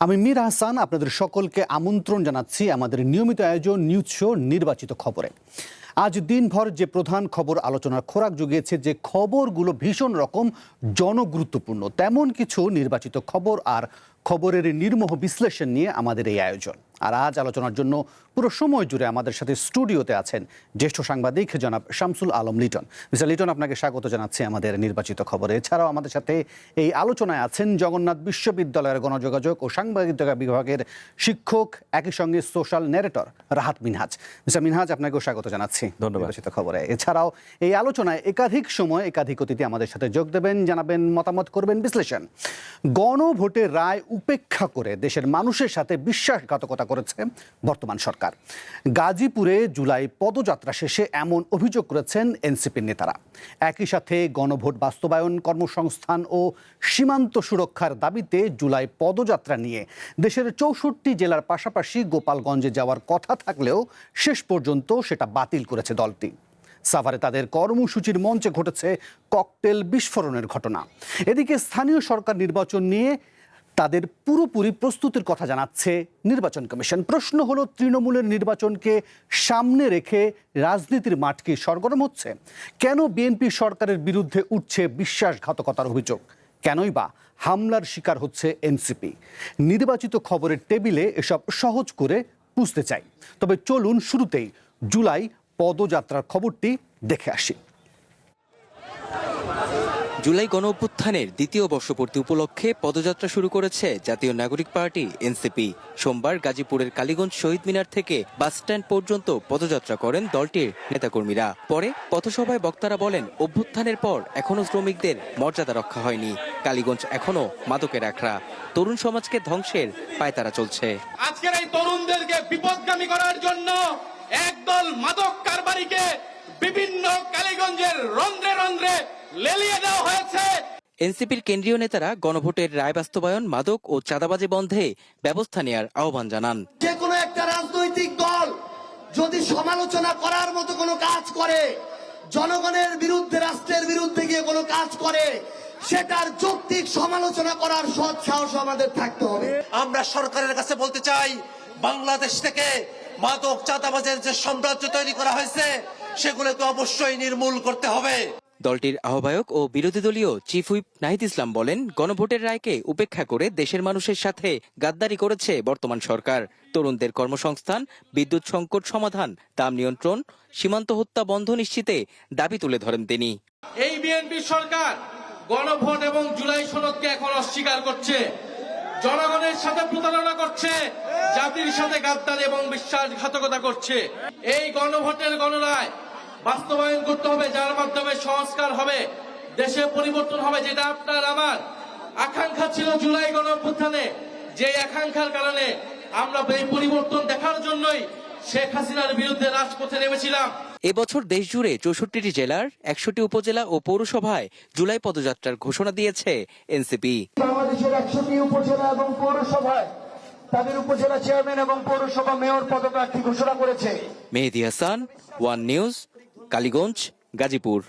আমি মীর হাসান আপনাদের সকলকে আমন্ত্রণ জানাচ্ছি আমাদের নিয়মিত আয়োজন নিউজ শো নির্বাচিত খবরে। আজ দিনভর যে প্রধান খবর আলোচনার খোরাক জুগিয়েছে, যে খবরগুলো ভীষণ রকম জনগুরুত্বপূর্ণ, তেমন কিছু নির্বাচিত খবর আর খবরের নির্মোহ বিশ্লেষণ নিয়ে আমাদের এই আয়োজন। আর আজ আলোচনার জন্য পুরো সময় জুড়ে আমাদের সাথে স্টুডিওতে আছেন জ্যেষ্ঠ সাংবাদিক জনাব শামসুল আলম লিটন। মিস্টার লিটন, আপনাকে স্বাগত জানাচ্ছি আমাদের নির্বাচিত খবরে। এছাড়াও আমাদের সাথে এই আলোচনায় আছেন জগন্নাথ বিশ্ববিদ্যালয়ের গণযোগাযোগ ও সাংবাদিকতা বিভাগের শিক্ষক, একই সঙ্গে social narrator Rahat Minhaj. Mister Minhaj, আপনাকেও স্বাগত জানাচ্ছি নির্বাচিত খবরে। এছাড়াও এই আলোচনায় একাধিক সময় একাধিক অতিথি আমাদের সাথে যোগ দেবেন, জানাবেন মতামত, করবেন বিশ্লেষণ। গণভোটের রায় উপেক্ষা করে দেশের মানুষের সাথে বিশ্বাসঘাতকতা করেছে বর্তমান সরকার। গাজীপুরে জুলাই পদযাত্রা শেষে এমন অভিযোগ করেছেন এনসিপির নেতারা। একই সাথে গণভোট বাস্তবায়ন, কর্মসংস্থান ও সীমান্ত সুরক্ষার দাবিতে জুলাই পদযাত্রা নিয়ে দেশের 64 জেলার পাশাপাশি গোপালগঞ্জে যাওয়ার কথা থাকলেও শেষ পর্যন্ত সেটা বাতিল করেছে দলটি। সাভারে তাদের কর্মসূচির মঞ্চে ঘটেছে ককটেল বিস্ফোরণের ঘটনা। এদিকে স্থানীয় সরকার নির্বাচন নিয়ে তাদের পুরোপুরি প্রস্তুতির কথা জানাচ্ছে নির্বাচন কমিশন। প্রশ্ন হলো, তৃণমূলের নির্বাচনকে সামনে রেখে রাজনীতির মাঠ কি সরগরম হচ্ছে? কেন বিএনপি সরকারের বিরুদ্ধে উঠছে বিশ্বাসঘাতকতার অভিযোগ? কেনই বা হামলার শিকার হচ্ছে এনসিপি? নির্বাচিত খবরের টেবিলে এসব সহজ করে বুঝতে চাই। তবে চলুন শুরুতেই জুলাই পদযাত্রার খবরটি দেখে আসি। জুলাই গণ অভ্যুত্থানের দ্বিতীয় বর্ষপূর্তি উপলক্ষে পদযাত্রা শুরু করেছে জাতীয় নাগরিক পার্টি এনসিপি। সোমবার গাজীপুরের কালীগঞ্জ শহীদ মিনার থেকে বাসস্ট্যান্ড পর্যন্ত পদযাত্রা করেন দলটির নেতাকর্মীরা। পরে পথসভায় বক্তারা বলেন, অভ্যুত্থানের পর এখনো শ্রমিকদের মর্যাদা রক্ষা হয়নি, কালীগঞ্জ এখনো মাদকের আখড়া, তরুণ সমাজকে ধ্বংসের পায়তারা চলছে। আজকের এই তরুণদেরকে বিপদগামী করার জন্য একদল মাদক কারবারিকে বিভিন্ন কালীগঞ্জের রন্ধ্রে রন্ধ্রে লেলিয়ে দেওয়া হয়েছে। এনসিপির কেন্দ্রীয় নেতারা গণভোটের রায় বাস্তবায়ন, মাদক ও চাঁদাবাজি বন্ধে ব্যবস্থা নেওয়ার আহ্বান জানান। যে কোনো একটা রাজনৈতিক দল যদি সমালোচনা করার মতো কোনো কাজ করে, জনগণের বিরুদ্ধে, রাষ্ট্রের বিরুদ্ধে গিয়ে কোনো কাজ করে, সেটার যৌক্তিক সমালোচনা করার সৎ সাহস আমাদের থাকতে হবে। আমরা সরকারের কাছে বলতে চাই, বাংলাদেশ থেকে মাদক চাঁদাবাজের যে সাম্রাজ্য তৈরি করা হয়েছে সেগুলোকে অবশ্যই নির্মূল করতে হবে। দলটির আহ্বায়ক ও বিরোধী দলীয় চিফ হুইপ নাহিদ ইসলাম বলেন, গণভোটের রায়কে উপেক্ষা করে দেশের মানুষের সাথে গাদ্দারি করেছে বর্তমান সরকার। তরুণদের কর্মসংস্থান, বিদ্যুৎ সংকট সমাধান, দাম নিয়ন্ত্রণ, সীমান্ত হত্যা বন্ধ নিশ্চিতে দাবি তুলে ধরেন তিনি। এই বিএনপি সরকার গণভোট এবং জুলাই সনদকে এখন অস্বীকার করছে, জনগণের সাথে প্রতারণা করছে, জাতির সাথে গাদ্দারি এবং বিশ্বাসঘাতকতা করছে। এই গণভোটের গণরায় বাস্তবায়ন করতে হবে, যার মাধ্যমে সংস্কার হবে, দেশে পরিবর্তন হবে, যেটা আপনার আমার আকাঙ্ক্ষা ছিল জুলাই গণ অভ্যুত্থানে। যে আকাঙ্ক্ষার কারণে আমরা এই পরিবর্তন দেখার জন্যই শেখ হাসিনার বিরুদ্ধে রাজপথে নেমেছিলাম। এবছর দেশ জুড়ে 64টি জেলার 100টি উপজেলা ও পৌরসভায় জুলাই পদযাত্রার ঘোষণা দিয়েছে এনসিপি। বাংলাদেশের 100টি উপজেলা এবং পৌরসভায় তাদের উপজেলা চেয়ারম্যান এবং পৌরসভা মেয়র পদপ্রার্থী ঘোষণা করেছে। মেহেদী হাসান, ওয়ান নিউজ, কালীগঞ্জ, গাজীপুর।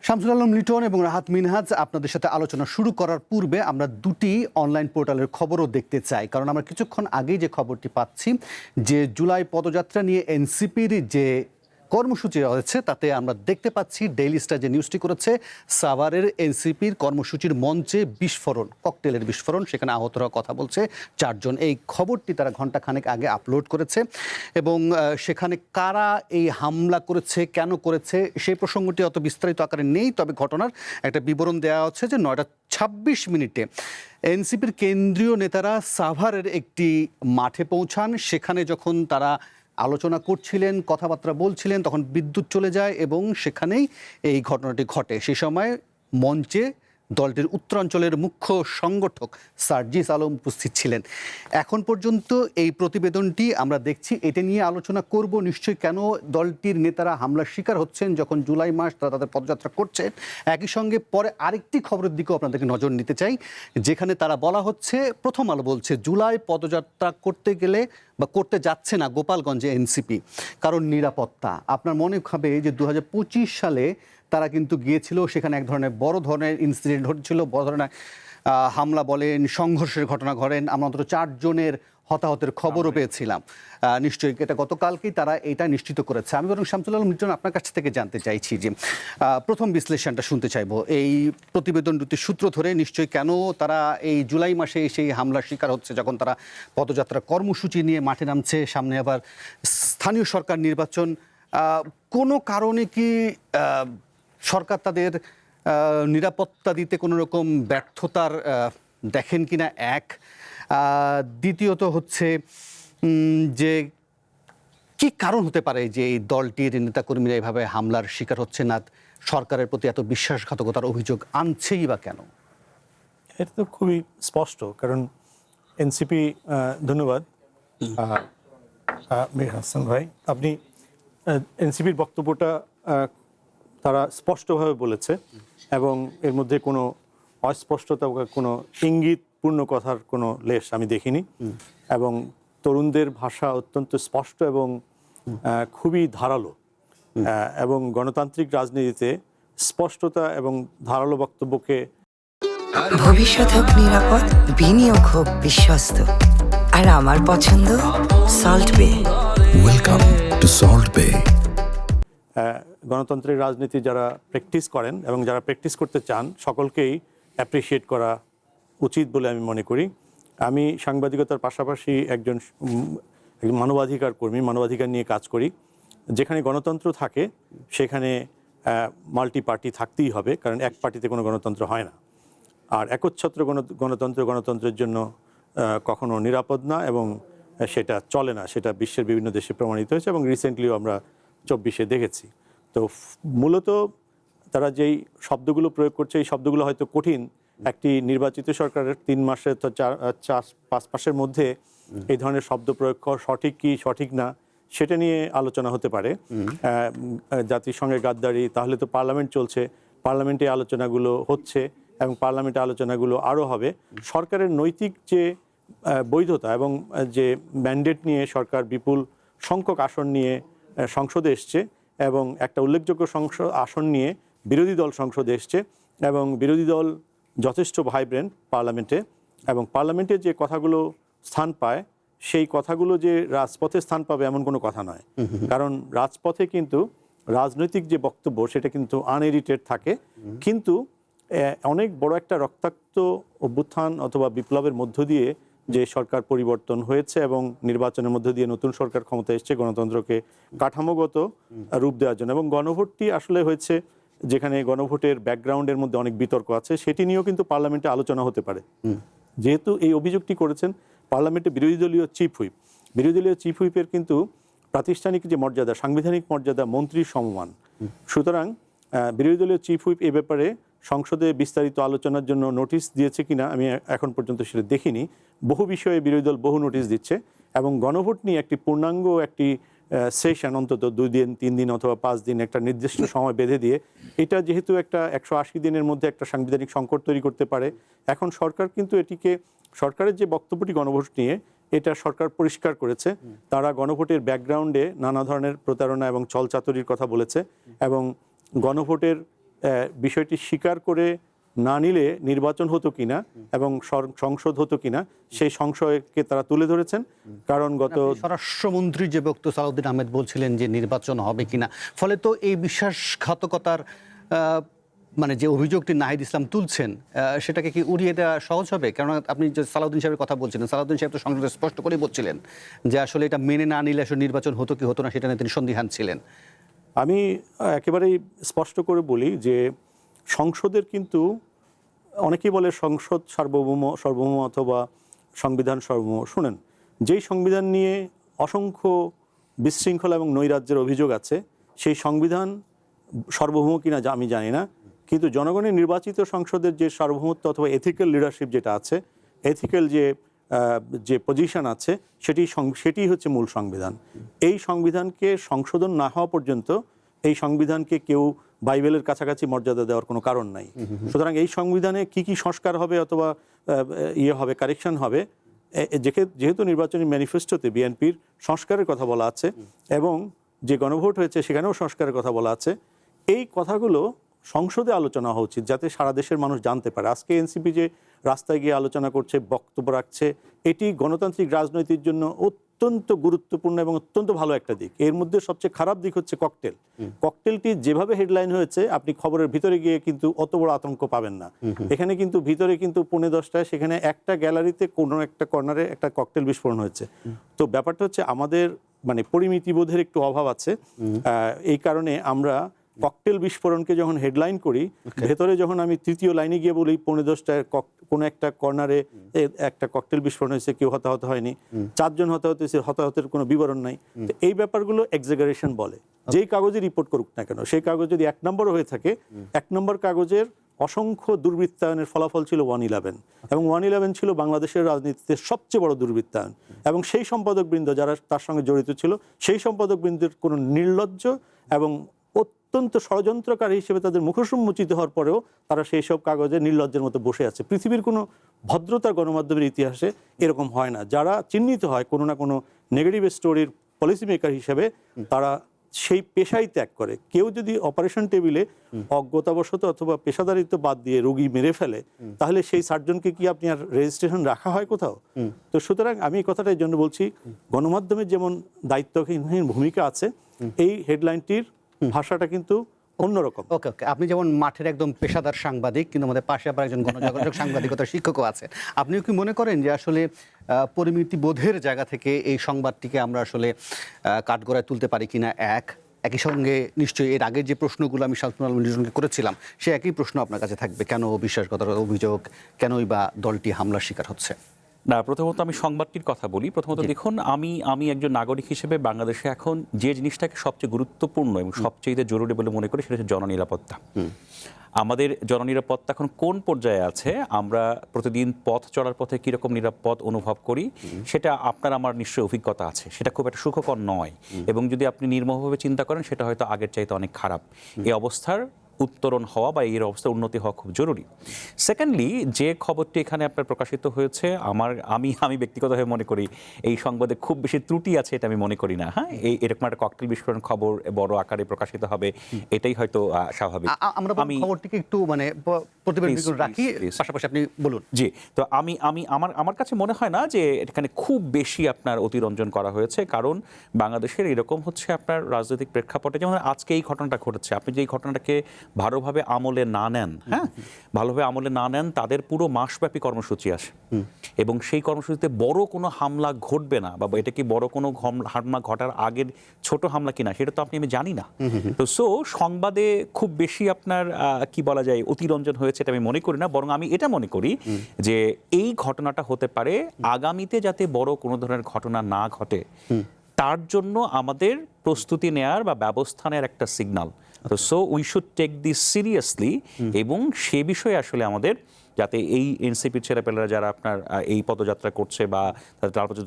শামসুল আলম লিটন এবং রাহাত মিনহাজ, আপনাদের সাথে আলোচনা শুরু করার পূর্বে আমরা দুটি অনলাইন পোর্টালের খবরও দেখতে চাই, কারণ আমরা কিছুক্ষণ আগেই যে খবরটি পাচ্ছি যে জুলাই পদযাত্রা নিয়ে এনসিপির যে কর্মসূচি রয়েছে তাতে আমরা দেখতে পাচ্ছি ডেইলি স্টার যে নিউজটি করেছে, সাভারের এনসিপির কর্মসূচির মঞ্চে বিস্ফোরণ, ককটেলের বিস্ফোরণ, সেখানে আহতরা কথা বলছে 4 জন। এই খবরটি তারা ঘণ্টাখানেক আগে আপলোড করেছে এবং সেখানে কারা এই হামলা করেছে, কেন করেছে সেই প্রসঙ্গটি অত বিস্তারিত আকারে নেই। তবে ঘটনার একটা বিবরণ দেওয়া হচ্ছে যে 9টা 26 মিনিটে এনসিপির কেন্দ্রীয় নেতারা সাভারের একটি মাঠে পৌঁছান। সেখানে যখন তারা আলোচনা করছিলেন, কথাবার্তা বলছিলেন, তখন বিদ্যুৎ চলে যায় এবং সেখানেই এই ঘটনাটি ঘটে। সে সময় মঞ্চে দলটির উত্তরাঞ্চলের মুখ্য সংগঠক সার্জিস আলম উপস্থিত ছিলেন। এখন পর্যন্ত এই প্রতিবেদনটি আমরা দেখছি, এটা নিয়ে আলোচনা করব নিশ্চয়ই, কেন দলটির নেতারা হামলার শিকার হচ্ছেন যখন জুলাই মাস তারা তাদের পদযাত্রা করছেন। একই সঙ্গে পরে আরেকটি খবরের দিকেও আপনাদেরকে নজর নিতে চাই, যেখানে তারা বলা হচ্ছে, প্রথম আলো বলছে জুলাই পদযাত্রা করতে গেলে বা করতে যাচ্ছে না গোপালগঞ্জে এনসিপি, কারণ নিরাপত্তা। আপনার মনে হবে যে 2025 সালে তারা কিন্তু গিয়েছিল, সেখানে এক ধরনের বড় ধরনের ইনসিডেন্ট ঘটেছিল, বড় ধরনের হামলা বলেন, সংঘর্ষের ঘটনা ঘটেন, আমরা অন্তত 4 জনের হতাহতের খবরও পেয়েছিলাম। নিশ্চয়ই এটা গতকালকেই তারা এটা নিশ্চিত করেছে। আমি বরং শামসুল আলম মিটন আপনার কাছ থেকে জানতে চাইছি যে প্রথম বিশ্লেষণটা শুনতে চাইবো এই প্রতিবেদন দুটির সূত্র ধরে, নিশ্চয়ই কেন তারা এই জুলাই মাসে সেই হামলার শিকার হচ্ছে, যখন তারা পদযাত্রা কর্মসূচি নিয়ে মাঠে নামছে, সামনে আবার স্থানীয় সরকার নির্বাচন। কোনো কারণে কি সরকার তাদের নিরাপত্তা দিতে কোনো রকম ব্যর্থতার দেখেন কিনা, এক? দ্বিতীয়ত হচ্ছে যে কি কারণ হতে পারে যে এই দলটির নেতাকর্মীরা এভাবে হামলার শিকার হচ্ছে না, সরকারের প্রতি এত বিশ্বাসঘাতকতার অভিযোগ আনছেই বা কেন? এটা তো খুবই স্পষ্ট, কারণ এনসিপি, ধন্যবাদ মীর হাসান ভাই, আপনি এনসিপির বক্তব্যটা তারা স্পষ্টভাবে বলেছে এবং এর মধ্যে কোনো অস্পষ্টতা, কোনো ইঙ্গিতপূর্ণ কথার কোনো লেশ আমি দেখিনি। এবং তরুণদের ভাষা অত্যন্ত স্পষ্ট এবং খুবই ধারালো, এবং গণতান্ত্রিক রাজনীতিতে স্পষ্টতা এবং ধারালো বক্তব্যকে ভবিষ্যৎ হোক নিরাপদ, বিনিয়োগ হোক বিশ্বস্ত, আর আমার পছন্দ সল্ট বে। ওয়েলকাম টু সল্ট বে। গণতন্ত্রের রাজনীতি যারা প্র্যাকটিস করেন এবং যারা প্র্যাকটিস করতে চান সকলকেই অ্যাপ্রিসিয়েট করা উচিত বলে আমি মনে করি। আমি সাংবাদিকতার পাশাপাশি একজন মানবাধিকার কর্মী, মানবাধিকার নিয়ে কাজ করি। যেখানে গণতন্ত্র থাকে সেখানে মাল্টি পার্টি থাকতেই হবে, কারণ এক পার্টিতে কোনো গণতন্ত্র হয় না। আর একচ্ছত্র গণতন্ত্রের জন্য কখনো নিরাপদ না এবং সেটা চলে না, সেটা বিশ্বের বিভিন্ন দেশে প্রমাণিত হয়েছে এবং রিসেন্টলিও আমরা 24-এ দেখেছি। তো মূলত তারা যেই শব্দগুলো প্রয়োগ করছে, এই শব্দগুলো হয়তো কঠিন। একটি নির্বাচিত সরকারের 3 মাসের তো 4-5 মাসের মধ্যে এই ধরনের শব্দ প্রয়োগ করা সঠিক কি সঠিক না সেটা নিয়ে আলোচনা হতে পারে। জাতিসংঘের গাদ্দারি, তাহলে তো পার্লামেন্ট চলছে, পার্লামেন্টে আলোচনাগুলো হচ্ছে এবং পার্লামেন্টে আলোচনাগুলো আরও হবে। সরকারের নৈতিক যে বৈধতা এবং যে ম্যান্ডেট নিয়ে সরকার বিপুল সংখ্যক আসন নিয়ে সংসদে এসছে এবং একটা উল্লেখযোগ্য আসন নিয়ে বিরোধী দল সংসদে এসছে এবং বিরোধী দল যথেষ্ট ভাইব্রেন্ট পার্লামেন্টে, এবং পার্লামেন্টে যে কথাগুলো স্থান পায় সেই কথাগুলো যে রাজপথে স্থান পাবে এমন কোনো কথা নয়। কারণ রাজপথে কিন্তু রাজনৈতিক যে বক্তব্য সেটা কিন্তু আনএডিটেড থাকে, কিন্তু অনেক বড় একটা রক্তাক্ত অভ্যুত্থান অথবা বিপ্লবের মধ্য দিয়ে যে সরকার পরিবর্তন হয়েছে এবং নির্বাচনের মধ্য দিয়ে নতুন সরকার ক্ষমতা এসছে গণতন্ত্রকে কাঠামোগত রূপ দেওয়ার জন্য। এবং গণভোটটি আসলে হয়েছে যেখানে গণভোটের ব্যাকগ্রাউন্ডের মধ্যে অনেক বিতর্ক আছে, সেটি নিয়েও কিন্তু পার্লামেন্টে আলোচনা হতে পারে। যেহেতু এই অভিযোগটি করেছেন পার্লামেন্টে বিরোধী দলীয় চিফ হুইপের কিন্তু প্রাতিষ্ঠানিক যে মর্যাদা, সাংবিধানিক মর্যাদা মন্ত্রীর সমমান। সুতরাং বিরোধী দলীয় চিফ হুইপ এ ব্যাপারে সংসদে বিস্তারিত আলোচনার জন্য নোটিশ দিয়েছে কিনা আমি এখন পর্যন্ত সেটা দেখিনি। বহু বিষয়ে বিরোধী দল বহু নোটিশ দিচ্ছে এবং গণভোট নিয়ে একটি পূর্ণাঙ্গ একটি সেশন অন্তত 2 দিন 3 দিন অথবা 5 দিন একটা নির্দিষ্ট সময় বেঁধে দিয়ে, এটা যেহেতু একটা 180 দিনের মধ্যে একটা সাংবিধানিক সংকট তৈরি করতে পারে। এখন সরকার কিন্তু এটিকে, সরকারের যে বক্তব্যটি গণভোট নিয়ে, এটা সরকার পরিষ্কার করেছে। তারা গণভোটের ব্যাকগ্রাউন্ডে নানা ধরনের প্রতারণা এবং ছলচাতুরির কথা বলেছে এবং গণভোটের বিষয়টি স্বীকার করে না নিলে নির্বাচন হতো কিনা এবং সংসদ হতো কিনা সেই সংশয়কে তারা তুলে ধরেছেন। কারণ গত স্বরাষ্ট্রমন্ত্রী যে বক্তব্য সালাউদ্দিন আহমেদ বলছিলেন যে নির্বাচন হবে কিনা, ফলে তো এই বিশ্বাসঘাতকতার মানে যে অভিযোগটি নাহিদ ইসলাম তুলছেন সেটাকে কি উড়িয়ে দেওয়া সহজ হবে? কারণ আপনি যে সালাউদ্দিন সাহেবের কথা বলছিলেন, সালাউদ্দিন সাহেব তো সংসদে স্পষ্ট করেই বলছিলেন যে আসলে এটা মেনে না নিলে আসলে নির্বাচন হতো কি হতো না সেটা নিয়ে তিনি সন্দিহান ছিলেন। আমি একেবারেই স্পষ্ট করে বলি যে সংসদের কিন্তু অনেকেই বলে সংসদ সার্বভৌম অথবা সংবিধান সার্বভৌম। শুনেন, যেই সংবিধান নিয়ে অসংখ্য বিশৃঙ্খলা এবং নৈরাজ্যের অভিযোগ আছে সেই সংবিধান সার্বভৌম কিনা আমি জানি না, কিন্তু জনগণের নির্বাচিত সংসদের যে সার্বভৌমত্ব অথবা এথিক্যাল লিডারশিপ যেটা আছে, এথিক্যাল যে পজিশন আছে সেটি হচ্ছে মূল সংবিধান। এই সংবিধানকে সংশোধন না হওয়া পর্যন্ত এই সংবিধানকে কেউ বাইবেলের কাছাকাছি মর্যাদা দেওয়ার কোনো কারণ নাই। সুতরাং এই সংবিধানে কি কি সংস্কার হবে অথবা হবে, কারেকশন হবে, যেহেতু নির্বাচনী ম্যানিফেস্টোতে বিএনপির সংস্কারের কথা বলা আছে এবং যে গণভোট হয়েছে সেখানেও সংস্কারের কথা বলা আছে, এই কথাগুলো সংসদে আলোচনা হওয়া উচিত, যাতে সারা দেশের মানুষ জানতে পারে। আজকে এনসিপি যে রাস্তায় গিয়ে আলোচনা করছে, বক্তব্য রাখছে, এটি গণতান্ত্রিক রাজনীতির জন্য অত্যন্ত গুরুত্বপূর্ণ এবং অত্যন্ত ভালো একটা দিক। এর মধ্যে সবচেয়ে খারাপ দিক হচ্ছে ককটেল। ককটেলটি যেভাবে হেডলাইন হয়েছে, আপনি খবরের ভিতরে গিয়ে কিন্তু অত বড় আতঙ্ক পাবেন না। এখানে কিন্তু ভিতরে কিন্তু 9:30টায় সেখানে একটা গ্যালারিতে কোনো একটা কর্নারে একটা ককটেল বিস্ফোরণ হয়েছে। তো ব্যাপারটা হচ্ছে আমাদের মানে পরিমিতিবোধের একটু অভাব আছে। এই কারণে আমরা ককটেল বিস্ফোরণকে যখন হেডলাইন করি, ভেতরে যখন আমি তৃতীয় লাইনে গিয়ে বলি 9:10টায় কোনো একটা কর্নারে একটা ককটেল বিস্ফোরণ হয়েছে, কেউ হতাহত হয়নি, 4 জন হতাহত হয়েছে, হতাহতের কোনো বিবরণ নাই। তো এই ব্যাপারগুলো এক্সাজারেশন বলে। যেই কাগজে রিপোর্ট করুক না কেন, সেই কাগজ যদি 1 নম্বর হয়ে থাকে, 1 নম্বর কাগজের অসংখ্য দুর্বৃত্তায়নের ফলাফল ছিল 111, এবং 111 ছিল বাংলাদেশের রাজনীতিতে সবচেয়ে বড় দুর্বৃত্তায়ন। এবং সেই সম্পাদকবৃন্দ যারা তার সঙ্গে জড়িত ছিল, সেই সম্পাদকবৃন্দের কোনো নির্লজ্জ এবং অত্যন্ত ষড়যন্ত্রকারী হিসেবে তাদের মুখোশ উন্মোচিত হওয়ার পরেও তারা সেই সব কাগজে নির্লজ্জের মতো বসে আছে। পৃথিবীর কোনো ভদ্রতার গণমাধ্যমের ইতিহাসে এরকম হয় না। যারা চিহ্নিত হয় কোনো না কোনো নেগেটিভ স্টোরির পলিসি মেকার হিসেবে, তারা সেই পেশাই ত্যাগ করে। কেউ যদি অপারেশন টেবিলে অজ্ঞতাবশত অথবা পেশাদারিত্ব বাদ দিয়ে রোগী মেরে ফেলে, তাহলে সেই সার্জনকে কি আপনি আর রেজিস্ট্রেশন রাখা হয় কোথাও? তো সুতরাং আমি এই কথাটা এই জন্য বলছি, গণমাধ্যমের যেমন দায়িত্বহীন ভূমিকা আছে, এই হেডলাইনটির ভাষাটা কিন্তু অন্যরকম। ওকে ওকে, আপনি যেমন মাঠের একদম পেশাদার সাংবাদিক, কিন্তু আমাদের পাশে আবার একজন গণজাগরণের সাংবাদিকতার শিক্ষকও আছে। আপনিও কি মনে করেন যে আসলে পরিমিতি বোধের জায়গা থেকে এই সংবাদটিকে আমরা আসলে কাঠগড়ায় তুলতে পারি কিনা? একই সঙ্গে নিশ্চয়ই এর আগের যে প্রশ্নগুলো আমি শামসুল আলম লিটনকে করেছিলাম, সে একই প্রশ্ন আপনার কাছে থাকবে, কেন বিশ্বাসঘাতকতার অভিযোগ, কেনই বা দলটি হামলার শিকার হচ্ছে? না, প্রথমত আমি সংবাদটির কথা বলি। প্রথমত দেখুন, আমি একজন নাগরিক হিসেবে বাংলাদেশে এখন যে জিনিসটাকে সবচেয়ে গুরুত্বপূর্ণ এবং সবচেয়ে জরুরি বলে মনে করি, সেটা হচ্ছে জননিরাপত্তা। আমাদের জননিরাপত্তা এখন কোন পর্যায়ে আছে, আমরা প্রতিদিন পথ চলার পথে কীরকম নিরাপদ অনুভব করি, সেটা আপনার আমার নিশ্চয়ই অভিজ্ঞতা আছে। সেটা খুব একটা সুখকর নয়, এবং যদি আপনি নির্মমভাবে চিন্তা করেন, সেটা হয়তো আগের চাইতে অনেক খারাপ। এই অবস্থার উত্তরণ হওয়া বা এর অবস্থার উন্নতি হওয়া খুব জরুরি। সেকেন্ডলি, যে খবরটি এখানে আপনার প্রকাশিত হয়েছে, আমি ব্যক্তিগতভাবে মনে করি এই সংবাদে খুব বেশি ত্রুটি আছে, এটা আমি মনে করি না। হ্যাঁ, এরকম একটা ককটেল বিস্ফোরণ খবর বড় আকারে প্রকাশিত হবে, এটাই হয়তো স্বাভাবিক। আমরা খবরটিকে একটু মানে প্রতিবেদন রাখি, পাশাপাশি আপনি বলুন। জি, তো আমার কাছে মনে হয় না যে এখানে খুব বেশি আপনার অতিরঞ্জন করা হয়েছে, কারণ বাংলাদেশের এরকম হচ্ছে আপনার রাজনৈতিক প্রেক্ষাপটে, যেমন আজকে এই ঘটনাটা ঘটেছে, আপনি যে এই ঘটনাটাকে ভালোভাবে আমলে না নেন, ভালোভাবে আমলে না নেন, তাদের পুরো মাসব্যাপী কর্মসূচি আসে, এবং সেই কর্মসূচিতে বড় কোনো হামলা ঘটবে না, বা এটা কি বড় কোনো হামলা ঘটার আগের ছোট হামলা কিনা, সেটা তো আমি জানি না। তো সংবাদে খুব বেশি আপনার কি বলা যায় অতিরঞ্জন হয়েছে, এটা আমি মনে করি না। বরং আমি এটা মনে করি যে এই ঘটনাটা হতে পারে আগামীতে যাতে বড় কোনো ধরনের ঘটনা না ঘটে, তার জন্য আমাদের প্রস্তুতি নেয়ার বা ব্যবস্থা নেওয়ার একটা signal. So we should take this seriously, এবং সে বিষয়ে আসলে আমাদের যাতে এই এনসিপির ছেলেপেলেরা যারা আপনার এই পদযাত্রা করছে বা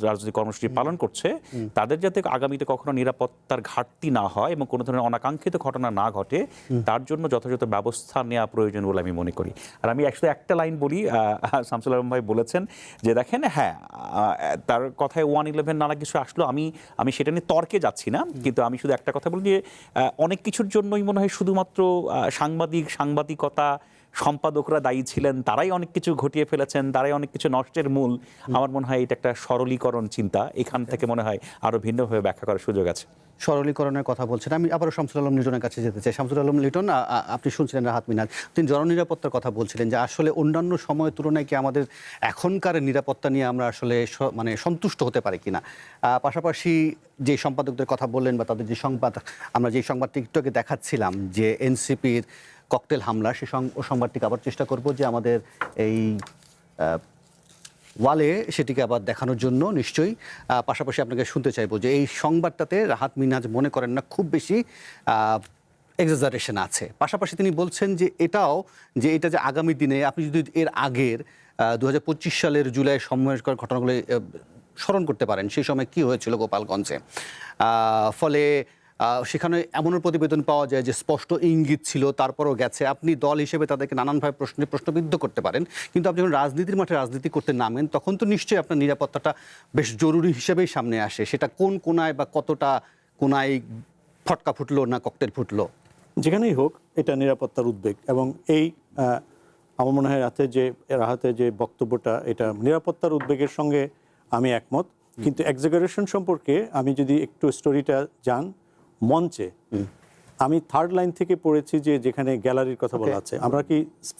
রাজনৈতিক কর্মসূচি পালন করছে, তাদের যাতে আগামীতে কখনো নিরাপত্তার ঘাটতি না হয় এবং কোনো ধরনের অনাকাঙ্ক্ষিত ঘটনা না ঘটে, তার জন্য যথাযথ ব্যবস্থা নেওয়া প্রয়োজন বলে আমি মনে করি। আর আমি আসলে একটা লাইন বলি, শামসুল আলম ভাই বলেছেন যে দেখেন, হ্যাঁ, তার কথায় 111 নানা কিছু আসলো, আমি সেটা নিয়ে তর্কে যাচ্ছি না, কিন্তু আমি শুধু একটা কথা বলি যে অনেক কিছুর জন্যই মনে হয় শুধুমাত্র সাংবাদিকতা সম্পাদকরা দায়ী ছিলেন, তারাই অনেক কিছু ঘটিয়ে ফেলেছেন, তারাই অনেক কিছু নষ্টের মূল। আমার মনে হয় এটা একটা সরলীকরণ চিন্তা, এখান থেকে মনে হয় আরো ভিন্নভাবে ব্যাখ্যা করার সুযোগ আছে। সরলীকরণের কথা বলছেন, আমি আবারও শামসুল আলম লিটনের কাছে যেতে চাই। শামসুল আলম লিটন, আপনি শুনছিলেন রাহাত মিনাজ, তিনি জননিরাপত্তার কথা বলছিলেন যে আসলে অন্যান্য সময়ের তুলনায় কি আমাদের এখনকার নিরাপত্তা নিয়ে আমরা আসলে মানে সন্তুষ্ট হতে পারি কিনা। পাশাপাশি যে সম্পাদকদের কথা বললেন বা তাদের যে সংবাদ, আমরা যে সংবাদটি একটু আগে দেখাচ্ছিলাম যে এনসিপির ককটেল হামলা, সে সংবাদটিকে আবার চেষ্টা করব যে আমাদের এই ওয়ালে সেটিকে আবার দেখানোর জন্য নিশ্চয়ই। পাশাপাশি আপনাকে শুনতে চাইবো যে এই সংবাদটাতে রাহাত মিনাজ মনে করেন না খুব বেশি এক্সাজারেশন আছে। পাশাপাশি তিনি বলছেন যে এটা যে আগামী দিনে আপনি যদি এর আগের 2025 সালের জুলাই সময়ের ঘটনাগুলো স্মরণ করতে পারেন, সেই সময় কি হয়েছিল গোপালগঞ্জে, ফলে সেখানে এমন প্রতিবেদন পাওয়া যায় যে স্পষ্ট ইঙ্গিত ছিল, তারপরও গেছে। আপনি দল হিসেবে তাদেরকে নানানভাবে প্রশ্নবিদ্ধ করতে পারেন, কিন্তু আপনি যখন রাজনীতির মাঠে রাজনীতি করতে নামেন, তখন তো নিশ্চয়ই আপনার নিরাপত্তাটা বেশ জরুরি হিসেবেই সামনে আসে। সেটা কোন কোনায় বা কতটা কোনায় ফটকা ফুটলো না ককটেল ফুটলো, যেখানেই হোক, এটা নিরাপত্তার উদ্বেগ, এবং এই আমার মনে হয় রাহাতে যে বক্তব্যটা, এটা নিরাপত্তার উদ্বেগের সঙ্গে আমি একমত। কিন্তু এক্সাজারেশন সম্পর্কে আমি যদি একটু স্টোরিটা জান, মঞ্চে আমি থার্ড লাইন থেকে পড়েছি যে যেখানে গ্যালারির কথা বলা আছে, আমরা কি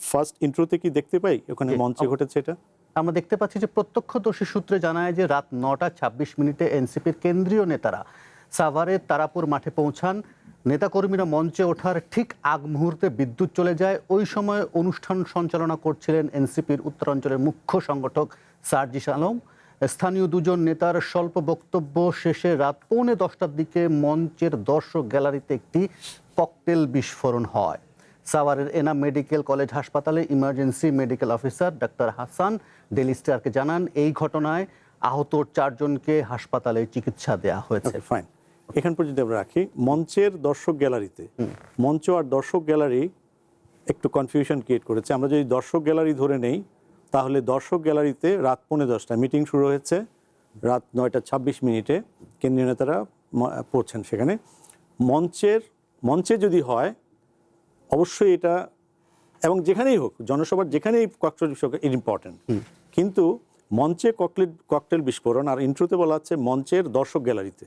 ফার্স্ট ইন্ট্রোতে কি দেখতে পাই ওখানে মঞ্চে ঘটেছে এটা? আমরা দেখতে পাচ্ছি যে প্রত্যক্ষদর্শী সূত্রে জানায় যে রাত 9:26 এনসিপির কেন্দ্রীয় নেতারা সাভারের তারাপুর মাঠে পৌঁছান। নেতাকর্মীরা মঞ্চে ওঠার ঠিক আগ মুহূর্তে বিদ্যুৎ চলে যায়। ওই সময় অনুষ্ঠান সঞ্চালনা করছিলেন এনসিপির উত্তরাঞ্চলের মুখ্য সংগঠক সার্জিস আলম। স্থানীয় দুজন নেতার স্বল্প বক্তব্য শেষে রাত 9:45টার দিকে মঞ্চের দর্শক গ্যালারিতে একটি ককটেল বিস্ফোরণ হয়। সাভারের এনাম মেডিকেল কলেজ হাসপাতালে ইমার্জেন্সি মেডিকেল অফিসার ডাক্তার হাসান ডেইলি স্টারকে জানান এই ঘটনায় আহত 4 জনকে হাসপাতালে চিকিৎসা দেওয়া হয়েছে। ফাইন, এখান পর্যন্ত আমরা রাখি। মঞ্চের দর্শক গ্যালারিতে, মঞ্চ আর দর্শক গ্যালারি একটু কনফিউশন ক্রিয়েট করেছে। আমরা যদি দর্শক গ্যালারি ধরে নেই, তাহলে দর্শক গ্যালারিতে রাত 9:10টায় মিটিং শুরু হয়েছে, রাত 9:26 কেন্দ্রীয় নেতারা পড়ছেন সেখানে। মঞ্চে যদি হয় অবশ্যই এটা, এবং যেখানেই হোক জনসভার যেখানেই ককটেল বিস্ফোরণ ইম্পর্টেন্ট, কিন্তু মঞ্চে ককটেল বিস্ফোরণ আর ইন্ট্রোতে বলা হচ্ছে মঞ্চের দর্শক গ্যালারিতে।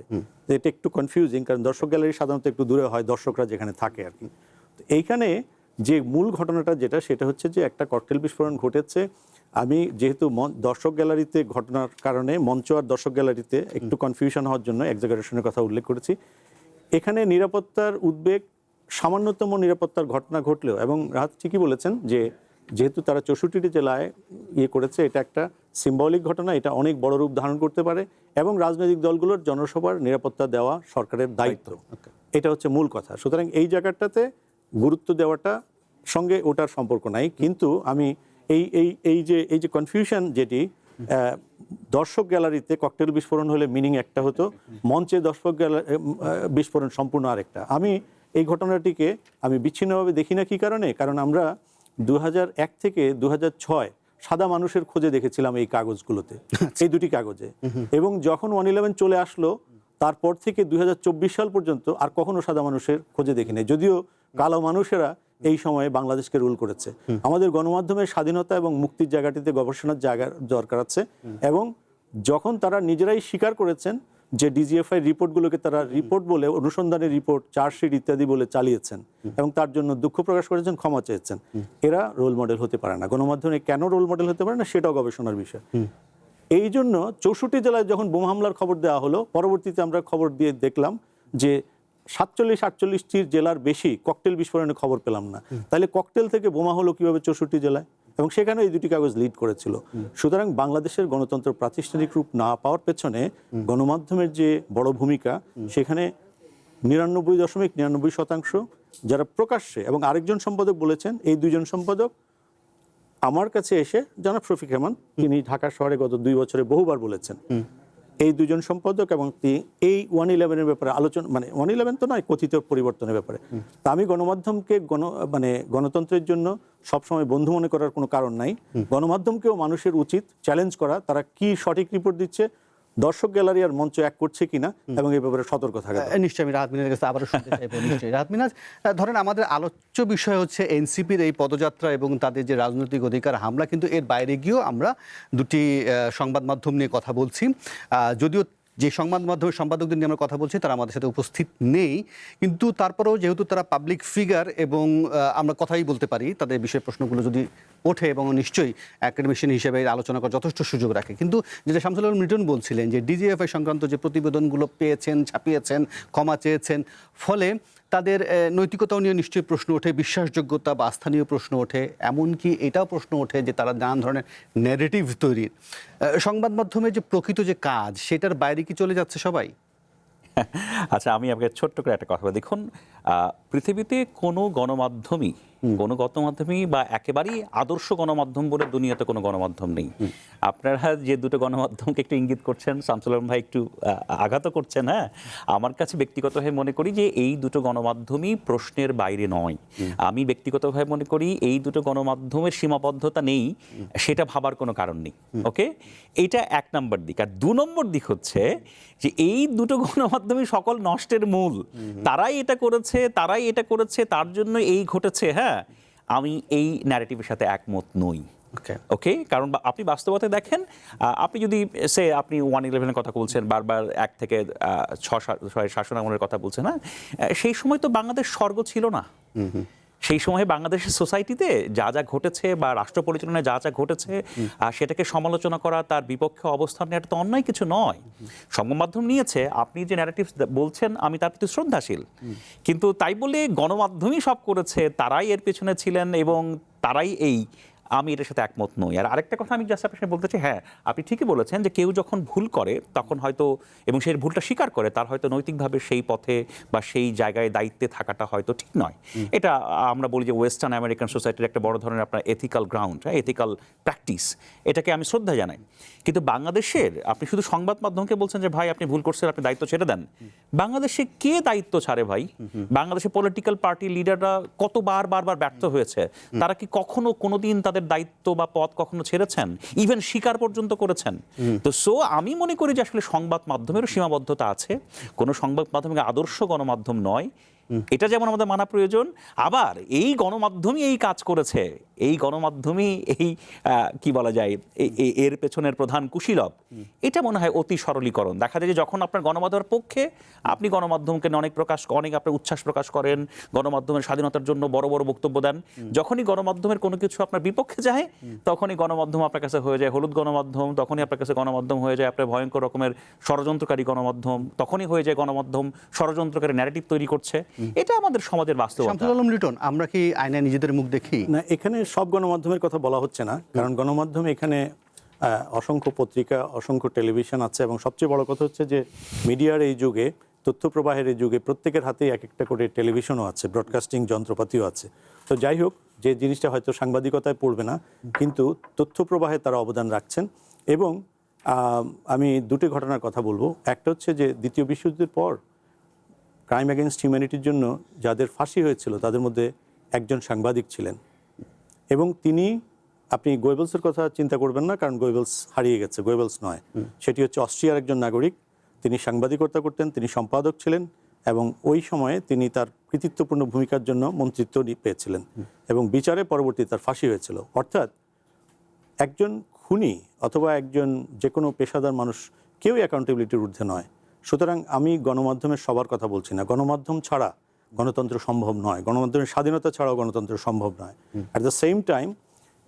এটা একটু কনফিউজিং, কারণ দর্শক গ্যালারি সাধারণত একটু দূরে হয়, দর্শকরা যেখানে থাকে আর কি। তো এইখানে যে মূল ঘটনাটা যেটা, সেটা হচ্ছে যে একটা ককটেল বিস্ফোরণ ঘটেছে। আমি যেহেতু দর্শক গ্যালারিতে ঘটনার কারণে মঞ্চ আর দর্শক গ্যালারিতে একটু কনফিউশন হওয়ার জন্য এক্সাজারেশনের কথা উল্লেখ করেছি। এখানে নিরাপত্তার উদ্বেগ, সামান্যতম নিরাপত্তার ঘটনা ঘটলেও, এবং রাহাত ঠিকই বলেছেন যে যেহেতু তারা 64টি জেলায় করেছে, এটা একটা সিম্বলিক ঘটনা, এটা অনেক বড় রূপ ধারণ করতে পারে, এবং রাজনৈতিক দলগুলোর জনসভার নিরাপত্তা দেওয়া সরকারের দায়িত্ব। এটা হচ্ছে মূল কথা। সুতরাং এই জায়গাটাতে গুরুত্ব দেওয়াটা সঙ্গে ওটার সম্পর্ক নাই। কিন্তু আমি এই যে কনফিউশন, যেটি দর্শক গ্যালারিতে ককটেল বিস্ফোরণ হলে মিনিং একটা হতো, মঞ্চে দর্শক বিস্ফোরণ সম্পূর্ণ আরেকটা। আমি এই ঘটনাটিকে আমি বিচ্ছিন্নভাবে দেখি না। কি কারণে? কারণ আমরা 2001 থেকে 2006 সাদা মানুষের খোঁজে দেখেছিলাম এই কাগজগুলোতে, এই দুটি কাগজে, এবং যখন 111 চলে আসলো তারপর থেকে 2024 সাল পর্যন্ত আর কখনো সাদা মানুষের খোঁজে দেখি নাই, যদিও কালো মানুষেরা এই সময়ে বাংলাদেশকে রুল করেছে। আমাদের গণমাধ্যমের স্বাধীনতা এবং মুক্তির জায়গাটিতে গবেষণার জায়গা দরকার আছে, এবং যখন তারা নিজেরাই স্বীকার করেছেন যে ডিজিএফআই রিপোর্টগুলোকে তারা রিপোর্ট বলে, অনুসন্ধানের রিপোর্ট, চার্জশিট ইত্যাদি বলে চালিয়েছেন, এবং তার জন্য দুঃখ প্রকাশ করেছেন, ক্ষমা চেয়েছেন। এরা রোল মডেল হতে পারে না। গণমাধ্যমে কেন রোল মডেল হতে পারে না সেটাও গবেষণার বিষয়। এই জন্য 64 জেলায় যখন বোমা হামলার খবর দেওয়া হলো, পরবর্তীতে আমরা খবর দিয়ে দেখলাম যে 47-48টি জেলার বেশি ককটেল বিস্ফোরণের খবর পেলাম না। তাহলে ককটেল থেকে বোমা হলো কিভাবে 64 জেলায়? এবং সেখানে এই দুটি কাগজ লিড করেছিল। সুতরাং বাংলাদেশের গণতন্ত্র প্রাতিষ্ঠানিক রূপ না পাওয়ার পেছনে গণমাধ্যমের যে বড় ভূমিকা, সেখানে 99.99% যারা প্রকাশ্যে, এবং আরেকজন সম্পাদক বলেছেন, এই দুজন সম্পাদক আমার কাছে এসে, জনাব শফিক রেহমান, তিনি ঢাকা শহরে গত 2 বছরে বহুবার বলেছেন, এই দুজন সম্পাদক এবং এই 111-এর ব্যাপারে আলোচনা, মানে 111 তো নয়, কথিত পরিবর্তনের ব্যাপারে। তা আমি গণমাধ্যমকে গণতন্ত্রের জন্য সবসময় বন্ধু মনে করার কোনো কারণ নাই। গণমাধ্যমকেও মানুষের উচিত চ্যালেঞ্জ করা, তারা কি সঠিক রিপোর্ট দিচ্ছে, দর্শক গ্যালারি আর মঞ্চ এক করছে কিনা, এবং এই ব্যাপারে সতর্ক থাকা। নিশ্চয়ই আমি রাহাত মিনাজের কাছে আবারও শুনতে চাইবো। নিশ্চয়ই রাহাত মিনাজ, ধরেন আমাদের আলোচ্য বিষয় হচ্ছে এনসিপির এই পদযাত্রা এবং তাদের যে রাজনৈতিক অধিকার হামলা, কিন্তু এর বাইরে গিয়েও আমরা দুটি সংবাদ মাধ্যম নিয়ে কথা বলছি। যদিও যে সংবাদ মাধ্যমের সম্পাদকদের নিয়ে আমরা কথা বলছি তারা আমাদের সাথে উপস্থিত নেই, কিন্তু তারপরেও যেহেতু তারা পাবলিক ফিগার এবং আমরা কথাই বলতে পারি, তাদের বিষয় প্রশ্নগুলো যদি ওঠে, এবং নিশ্চয়ই একাডেমিশিয়ান হিসেবে আলোচনা করার যথেষ্ট সুযোগ রাখে। কিন্তু যেটা শামসুল আলম মিটন বলছিলেন যে ডিজিএফআই সংক্রান্ত যে প্রতিবেদনগুলো পেয়েছেন, ছাপিয়েছেন, ক্ষমা চেয়েছেন, ফলে তাদের নৈতিকতাও নিয়ে নিশ্চয়ই প্রশ্ন ওঠে, বিশ্বাসযোগ্যতা বা স্থানীয় প্রশ্ন ওঠে, এমনকি এটাও প্রশ্ন ওঠে যে তারা নানান ধরনের ন্যারেটিভ তৈরির, সংবাদ মাধ্যমের যে প্রকৃত যে কাজ, সেটার বাইরে কি চলে যাচ্ছে সবাই? আচ্ছা, আমি আপনাকে ছোট্ট করে একটা কথা বলি। দেখুন, পৃথিবীতে কোনো গণমাধ্যমই কোনো গণমাধ্যমই বা একেবারেই আদর্শ গণমাধ্যম বলে দুনিয়াতে কোনো গণমাধ্যম নেই। আপনারা যে দুটো গণমাধ্যমকে একটু ইঙ্গিত করছেন, শামসুল আলম ভাই একটু আঘাত করছেন, হ্যাঁ, আমার কাছে ব্যক্তিগতভাবে মনে করি যে এই দুটো গণমাধ্যমই প্রশ্নের বাইরে নয়। আমি ব্যক্তিগতভাবে মনে করি এই দুটো গণমাধ্যমের সীমাবদ্ধতা নেই, সেটা ভাবার কোনো কারণ নেই। ওকে, এইটা 1 নম্বর দিক। আর 2 নম্বর দিক হচ্ছে যে এই দুটো গণমাধ্যমই সকল নষ্টের মূল, তারাই এটা করেছে, তার জন্য এই ঘটেছে। হ্যাঁ, আমি এই ন্যারেটিভের সাথে একমত নই। ওকে, কারণ আপনি বাস্তবতা দেখেন, আপনি যদি আপনি 111-এর কথা বলছেন, বারবার 1 থেকে 6 শাসনামলের কথা বলছেন, হ্যাঁ, সেই সময় তো বাংলাদেশ স্বর্গ ছিল না। সেই সময় বাংলাদেশের সোসাইটিতে যা যা ঘটেছে বা রাষ্ট্র পরিচালনায় যা যা ঘটেছে সেটাকে সমালোচনা করা, তার বিপক্ষে অবস্থান নেওয়া তো অন্যায় কিছু নয়। সংবাদ মাধ্যম নিয়েছে, আপনি যে ন্যারেটিভ বলছেন আমি তার প্রতি শ্রদ্ধাশীল, কিন্তু তাই বলে গণমাধ্যমই সব করেছে, তারাই এর পেছনে ছিলেন এবং তারাই আমি এটার সাথে একমত নই। আর আরেকটা কথা আমি জাস্ট আপনার বলতে চাই, হ্যাঁ, আপনি ঠিকই বলেছেন যে কেউ যখন ভুল করে তখন হয়তো, এবং সেই ভুলটা স্বীকার করে, তার হয়তো নৈতিকভাবে সেই পথে বা সেই জায়গায় দায়িত্বে থাকাটা হয়তো ঠিক নয়। এটা আমরা বলি যে ওয়েস্টার্ন আমেরিকান সোসাইটির একটা বড় ধরনের আপনার এথিক্যাল গ্রাউন্ড, এথিক্যাল প্র্যাকটিস, এটাকে আমি শ্রদ্ধা জানাই। কিন্তু বাংলাদেশের আপনি শুধু সংবাদ মাধ্যমকে বলছেন যে ভাই আপনি ভুল করছেন, আপনি দায়িত্ব ছেড়ে দেন। বাংলাদেশে কে দায়িত্ব ছাড়ে ভাই? বাংলাদেশে পলিটিক্যাল পার্টি লিডাররা কতবার বারবার ব্যর্থ হয়েছে, তারা কি কখনো কোনোদিন তাদের দায়িত্ব বা পদ কখনো ছেড়েছেন? ইভেন স্বীকার পর্যন্ত করেছেন। তো আমি মনে করি যে আসলে সংবাদ মাধ্যমেরও সীমাবদ্ধতা আছে, কোনো সংবাদ মাধ্যমে আদর্শ গণমাধ্যম নয়, এটা যেমন আমাদের মানা প্রয়োজন। আবার এই গণমাধ্যমই এই কাজ করেছে, এই গণমাধ্যমই কি বলা যায়, এর পেছনের প্রধান কুশীলব, এটা মনে হয় অতি সরলীকরণ। দেখা যায় যে যখন আপনার গণমাধ্যমের পক্ষে, আপনি গণমাধ্যমকে অনেক আপনার উচ্ছ্বাস প্রকাশ করেন, গণমাধ্যমের স্বাধীনতার জন্য বড় বড় বক্তব্য দেন। যখনই গণমাধ্যমের কোনো কিছু আপনার বিপক্ষে যায়, তখনই গণমাধ্যম আপনার কাছে হয়ে যায় হলুদ গণমাধ্যম, তখনই আপনার কাছে গণমাধ্যম হয়ে যায় আপনার ভয়ঙ্কর রকমের ষড়যন্ত্রকারী গণমাধ্যম, তখনই হয়ে যায় গণমাধ্যম ষড়যন্ত্রকারী ন্যারেটিভ তৈরি করছে। এটা আমাদের সমাজের বাস্তবতা। শামসুল আলম লিটন, আমরা কি আয়নায় নিজেদের মুখ দেখি না? এখানে সব গণমাধ্যমের কথা বলা হচ্ছে না, কারণ গণমাধ্যম এখানে অসংখ্য পত্রিকা, অসংখ্য টেলিভিশন আছে, এবং সবচেয়ে বড় কথা হচ্ছে যে মিডিয়ার এই যুগে, তথ্য প্রবাহের এই যুগে প্রত্যেকের হাতেই এক একটা করে টেলিভিশনও আছে, ব্রডকাস্টিং যন্ত্রপাতিও আছে। তো যাই হোক, যে জিনিসটা হয়তো সাংবাদিকতায় পড়বে না, কিন্তু তথ্য প্রবাহে তারা অবদান রাখছেন। এবং আমি দুটি ঘটনার কথা বলবো। একটা হচ্ছে যে দ্বিতীয় বিশ্বযুদ্ধের পর ক্রাইম এগেনস্ট হিউম্যানিটির জন্য যাদের ফাঁসি হয়েছিল তাদের মধ্যে একজন সাংবাদিক ছিলেন, এবং তিনি, আপনি গোয়েবলসের কথা চিন্তা করবেন না, কারণ গোয়েবলস হারিয়ে গেছে, গোয়েবলস নয়, সেটি হচ্ছে অস্ট্রিয়ার একজন নাগরিক। তিনি সাংবাদিকতা করতেন, তিনি সম্পাদক ছিলেন, এবং ওই সময়ে তিনি তার কৃতিত্বপূর্ণ ভূমিকার জন্য মন্ত্রিত্ব পেয়েছিলেন, এবং বিচারে পরবর্তীতে তার ফাঁসি হয়েছিল। অর্থাৎ একজন খুনি অথবা একজন যে কোনো পেশাদার মানুষ কেউই অ্যাকাউন্টেবিলিটির ঊর্ধ্বে নয়। সুতরাং আমি গণমাধ্যমের সবার কথা বলছি না, গণমাধ্যম ছাড়া গণতন্ত্র সম্ভব নয়, গণমাধ্যমের স্বাধীনতা ছাড়াও গণতন্ত্র সম্ভব নয়। অ্যাট দ্য সেম টাইম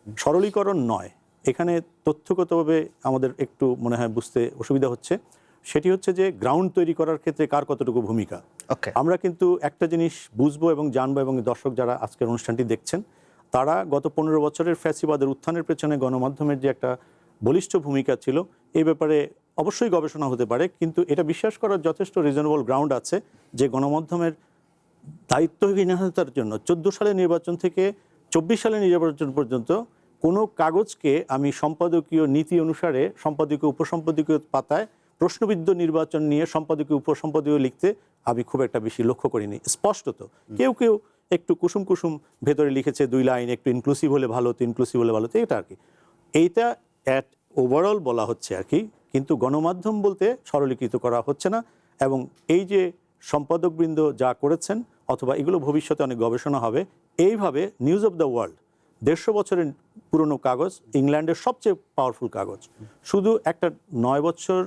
সরলীকরণ নয়, এখানে তথ্যগতভাবে আমাদের একটু মনে হয় বুঝতে অসুবিধা হচ্ছে। সেটি হচ্ছে যে গ্রাউন্ড তৈরি করার ক্ষেত্রে কার কতটুকু ভূমিকা। আমরা কিন্তু একটা জিনিস বুঝবো এবং জানবো, এবং দর্শক যারা আজকের অনুষ্ঠানটি দেখছেন, তারা গত 15 বছরের ফ্যাসিবাদের উত্থানের পেছনে গণমাধ্যমের যে একটা বলিষ্ঠ ভূমিকা ছিল, এই ব্যাপারে অবশ্যই গবেষণা হতে পারে, কিন্তু এটা বিশ্বাস করার যথেষ্ট রিজনেবল গ্রাউন্ড আছে যে গণমাধ্যমের দায়িত্বহীনতার জন্য 14 সালের নির্বাচন থেকে 24 সালের নির্বাচন পর্যন্ত কোনো কাগজকে আমি সম্পাদকীয় নীতি অনুসারে সম্পাদকীয় উপসম্পাদকীয় পাতায় প্রশ্নবিদ্ধ নির্বাচন নিয়ে সম্পাদকীয় উপসম্পাদকীয় লিখতে আমি খুব একটা বেশি লক্ষ্য করিনি। স্পষ্টত কেউ কেউ একটু কুসুম কুসুম ভেতরে লিখেছে 2 লাইন, একটু ইনক্লুসিভ হলে ভালো, তো ইনক্লুসিভ হলে ভালো, তো এটা আর কি, এইটা ওভারঅল বলা হচ্ছে আর কি। কিন্তু গণমাধ্যম বলতে সরলীকৃত করা হচ্ছে না, এবং এই যে সম্পাদকবৃন্দ যা করেছেন, অথবা এগুলো ভবিষ্যতে অনেক গবেষণা হবে। এইভাবে নিউজ অফ দ্য ওয়ার্ল্ড 150 বছরের পুরনো কাগজ, ইংল্যান্ডের সবচেয়ে পাওয়ারফুল কাগজ, শুধু একটা 9 বছর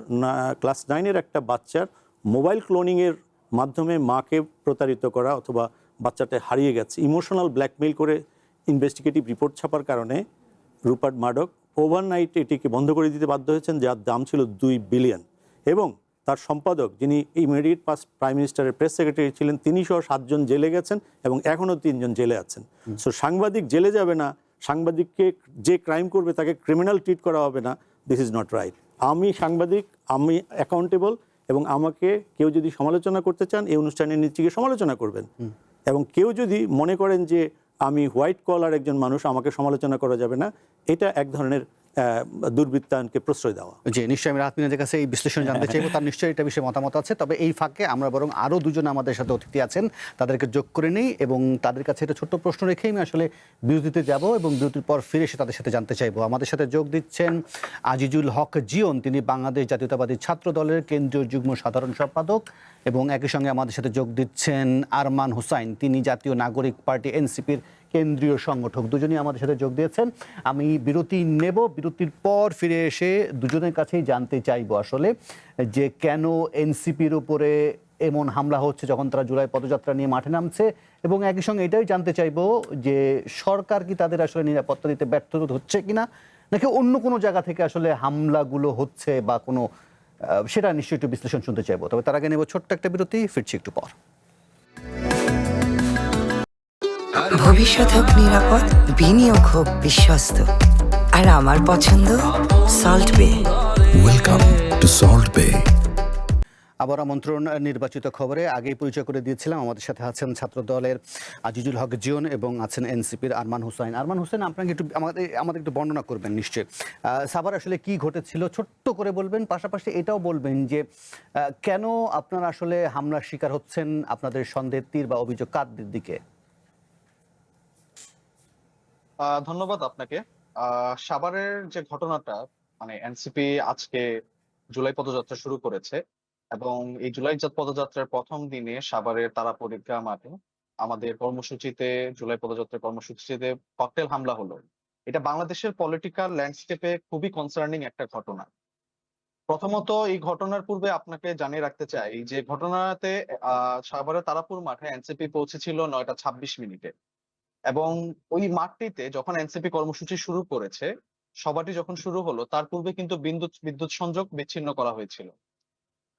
ক্লাস 9-এর একটা বাচ্চার মোবাইল ক্লোনিংয়ের মাধ্যমে মাকে প্রতারিত করা, অথবা বাচ্চাটা হারিয়ে গেছে, ইমোশনাল ব্ল্যাকমেইল করে ইনভেস্টিগেটিভ রিপোর্ট ছাপার কারণে রুপার্ট মার্ডক ওভারনাইট এটিকে বন্ধ করে দিতে বাধ্য হয়েছেন, যার দাম ছিল 2 বিলিয়ন। এবং তার সম্পাদক, যিনি ইমিডিয়েট পাস্ট প্রাইম মিনিস্টারের প্রেস সেক্রেটারি ছিলেন, তিনি সহ 7 জন জেলে গেছেন, এবং এখনও 3 জন জেলে আছেন। সো সাংবাদিক জেলে যাবে না, সাংবাদিককে যে ক্রাইম করবে তাকে ক্রিমিনাল ট্রিট করা হবে না, দিস ইজ নট রাইট। আমি সাংবাদিক, আমি অ্যাকাউন্টেবল, এবং আমাকে কেউ যদি সমালোচনা করতে চান এই অনুষ্ঠানের নিচে গিয়ে সমালোচনা করবেন। এবং কেউ যদি মনে করেন যে আমি হোয়াইট কলার একজন মানুষ, আমাকে সমালোচনা করা যাবে না, এটা এক ধরনের দুর্বৃত্তায়নকে প্রশ্রয় দেওয়া। জি, নিশ্চয়ই আমি রাত মিনাজের কাছে এই বিশ্লেষণ জানতে চাইবো, তার নিশ্চয়ই এটা বিষয়ে মতামত আছে। তবে এই ফাঁকে আমরা বরং আরও দুজন আমাদের সাথে অতিথি আছেন, তাদেরকে যোগ করে নিই এবং তাদের কাছে একটা ছোট্ট প্রশ্ন রেখেই আমি আসলে বিরতিতে যাব এবং বিরতির পর ফিরে এসে তাদের সাথে জানতে চাইবো। আমাদের সাথে যোগ দিচ্ছেন আজিজুল হক জিয়ন, তিনি বাংলাদেশ জাতীয়তাবাদী ছাত্র দলের কেন্দ্রীয় যুগ্ম সাধারণ সম্পাদক, এবং একই সঙ্গে আমাদের সাথে যোগ দিচ্ছেন আরমান হোসাইন, তিনি জাতীয় নাগরিক পার্টি এনসিপির কেন্দ্রীয় সংগঠক। দুজনই আমাদের সাথে যোগ দিয়েছেন। আমি বিরতি নেব, বিরতির পর ফিরে এসে দুজনের কাছেই জানতে চাইবো আসলে যে কেন এনসিপির উপরে এমন হামলা হচ্ছে যখন তারা জুলাই পদযাত্রা নিয়ে মাঠে নামছে, এবং একই সঙ্গে এটাই জানতে চাইবো যে সরকার কি তাদের আসলে নিরাপত্তা দিতে ব্যর্থ হচ্ছে কিনা, নাকি অন্য কোনো জায়গা থেকে আসলে হামলাগুলো হচ্ছে বা কোনো সেটা নিশ্চয়ই একটু বিশ্লেষণ শুনতে চাইবো। তবে তার আগে নেব ছোট্ট একটা বিরতি, ফিরছি একটু পর। ভবিষ্যৎ হোক নিরাপদ, বিনিয়োগ হোক বিশ্বস্ত, আর আমার পছন্দ সল্ট বে। Welcome to Salt Bay. আবার আমন্ত্রণ নির্বাচিত খবরে। আগেই পরিচয় করে দিয়েছিলাম, আমাদের সাথে আছেন ছাত্র দলের আজিজুল হক জিয়ন এবং আছেন এনসিপির আরমান হোসাইন। আরমান হোসেন, আপনাকে একটু আমাদের একটু বর্ণনা করবেন নিশ্চয়ই। সাভার আসলে কি ঘটেছিল ছোট্ট করে বলবেন, পাশাপাশি এটাও বলবেন যে কেন আপনারা আসলে হামলার শিকার হচ্ছেন, আপনাদের সন্দেহের তীর বা অভিযোগ কার দিকে? ধন্যবাদ আপনাকে। সাভারের যে ঘটনাটা, মানে এনসিপি আজকে জুলাই পদযাত্রা শুরু করেছে এবং এই জুলাই পদযাত্রার প্রথম দিনে সাভারের তারা পরীক্ষা মাঠে আমাদের কর্মসূচিতে, জুলাই পদযাত্রার কর্মসূচিতে ককটেল হামলা হলো। এটা বাংলাদেশের পলিটিক্যাল ল্যান্ডস্কেপে খুবই কনসার্নিং একটা ঘটনা। প্রথমত এই ঘটনার পূর্বে আপনাকে জানিয়ে রাখতে চাই যে ঘটনাতে সাভারের তারাপুর মাঠে এনসিপি পৌঁছেছিল 9:26 এবং ওই মাঠটিতে যখন এনসিপি কর্মসূচি শুরু করেছে, সভাটি যখন শুরু হলো তার পূর্বে কিন্তু বিদ্যুৎ সংযোগ বিচ্ছিন্ন করা হয়েছিল।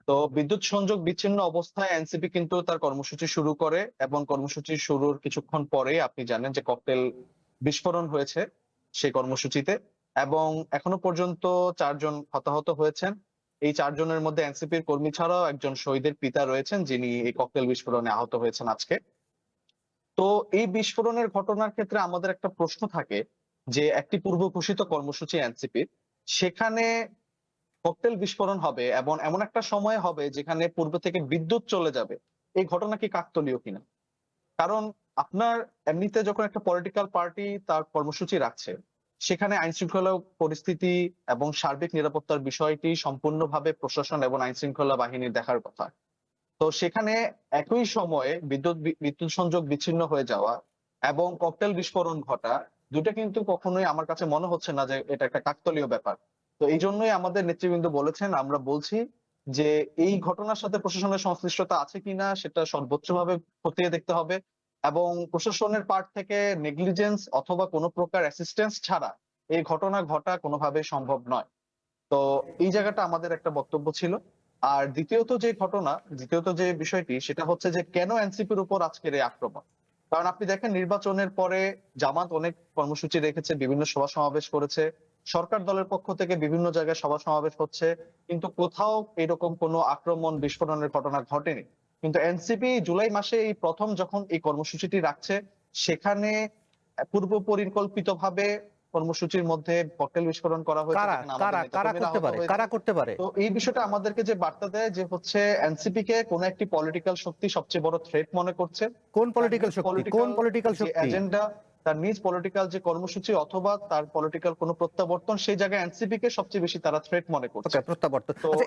তো বিদ্যুৎ সংযোগ বিচ্ছিন্ন অবস্থায় এনসিপি কিন্তু তার কর্মসূচি শুরু করে এবং কর্মসূচি শুরুর কিছুক্ষণ পরে আপনি জানেন যে ককটেল বিস্ফোরণ হয়েছে সেই কর্মসূচিতে এবং এখনো পর্যন্ত 4 জন হতাহত হয়েছেন। এই 4 জনের মধ্যে এনসিপির কর্মী ছাড়াও একজন শহীদের পিতা রয়েছেন, যিনি এই ককটেল বিস্ফোরণে আহত হয়েছেন আজকে। তো এই বিস্ফোরণের ঘটনার ক্ষেত্রে আমাদের একটা প্রশ্ন থাকে যে একটি পূর্ব ঘোষিত কর্মসূচি এনসিপির, সেখানে ককটেল বিস্ফোরণ হবে এবং এমন একটা সময় হবে যেখানে পূর্ব থেকে বিদ্যুৎ চলে যাবে, এই ঘটনা কি কাকতালীয় কিনা? কারণ আপনার এমনিতে যখন একটা পলিটিক্যাল পার্টি তার কর্মসূচি রাখছে, সেখানে আইন শৃঙ্খলা পরিস্থিতি এবং সার্বিক নিরাপত্তার বিষয়টি সম্পূর্ণভাবে প্রশাসন এবং আইন শৃঙ্খলা বাহিনীর দেখার কথা। তো সেখানে একই সময়ে বিদ্যুৎ সংযোগ বিচ্ছিন্ন হয়ে যাওয়া এবং ককটেল বিস্ফোরণ ঘটা, দুটো কিন্তু কখনোই আমার কাছে মনে হচ্ছে না যে এটা একটা কাকতালীয় ব্যাপার। তো এই জন্যই আমাদের নেতৃবৃন্দ বলেছেন, আমরা বলছি যে এই ঘটনার সাথে প্রশাসনের সংশ্লিষ্টতা আছে কিনা সেটা সর্বোচ্চভাবে খতিয়ে দেখতে হবে এবং প্রশাসনের পার্ট থেকে নেগলিজেন্স অথবা কোনো প্রকার অ্যাসিস্ট্যান্স ছাড়া এই ঘটনা ঘটা কোনোভাবে সম্ভব নয়। তো এই জায়গাটা আমাদের একটা বক্তব্য ছিল। আর দ্বিতীয়ত যে বিষয়টি, সেটা হচ্ছে যে কেন এনসিপির উপর আজকের এই আক্রমণ। কারণ আপনি দেখেন নির্বাচনের পরে জামাত অনেক কর্মসূচি রেখেছে, বিভিন্ন সভা সমাবেশ করেছে, সরকার দলের পক্ষ থেকে বিভিন্ন জায়গায় সভা সমাবেশ হচ্ছে, কিন্তু কোথাও এরকম কোনো আক্রমণ বিস্ফোরণের ঘটনা ঘটেনি। কিন্তু এনসিপি জুলাই মাসে এই প্রথম যখন এই কর্মসূচিটি রাখছে, সেখানে পূর্ব পরিকল্পিতভাবে কর্মসূচির মধ্যে ককটেল বিস্ফোরণ করা হয়েছে। কারা করতে পারে? তো এই বিষয়টা আমাদেরকে যে বার্তা দেয় যে হচ্ছে এনসিপি কে কোন একটি পলিটিক্যাল শক্তি সবচেয়ে বড় থ্রেট মনে করছে। কোন পলিটিক্যাল শক্তি? এজেন্ডা, তার নিজ পলিটিক্যাল যে কর্মসূচি অথবা তার পলিটিক্যাল কোনো প্রত্যাবর্তন, সেই জায়গায় এনসিপি কে সবচেয়ে বেশি তারা থ্রেট মনে করছে। প্রত্যাবর্তন। আচ্ছা,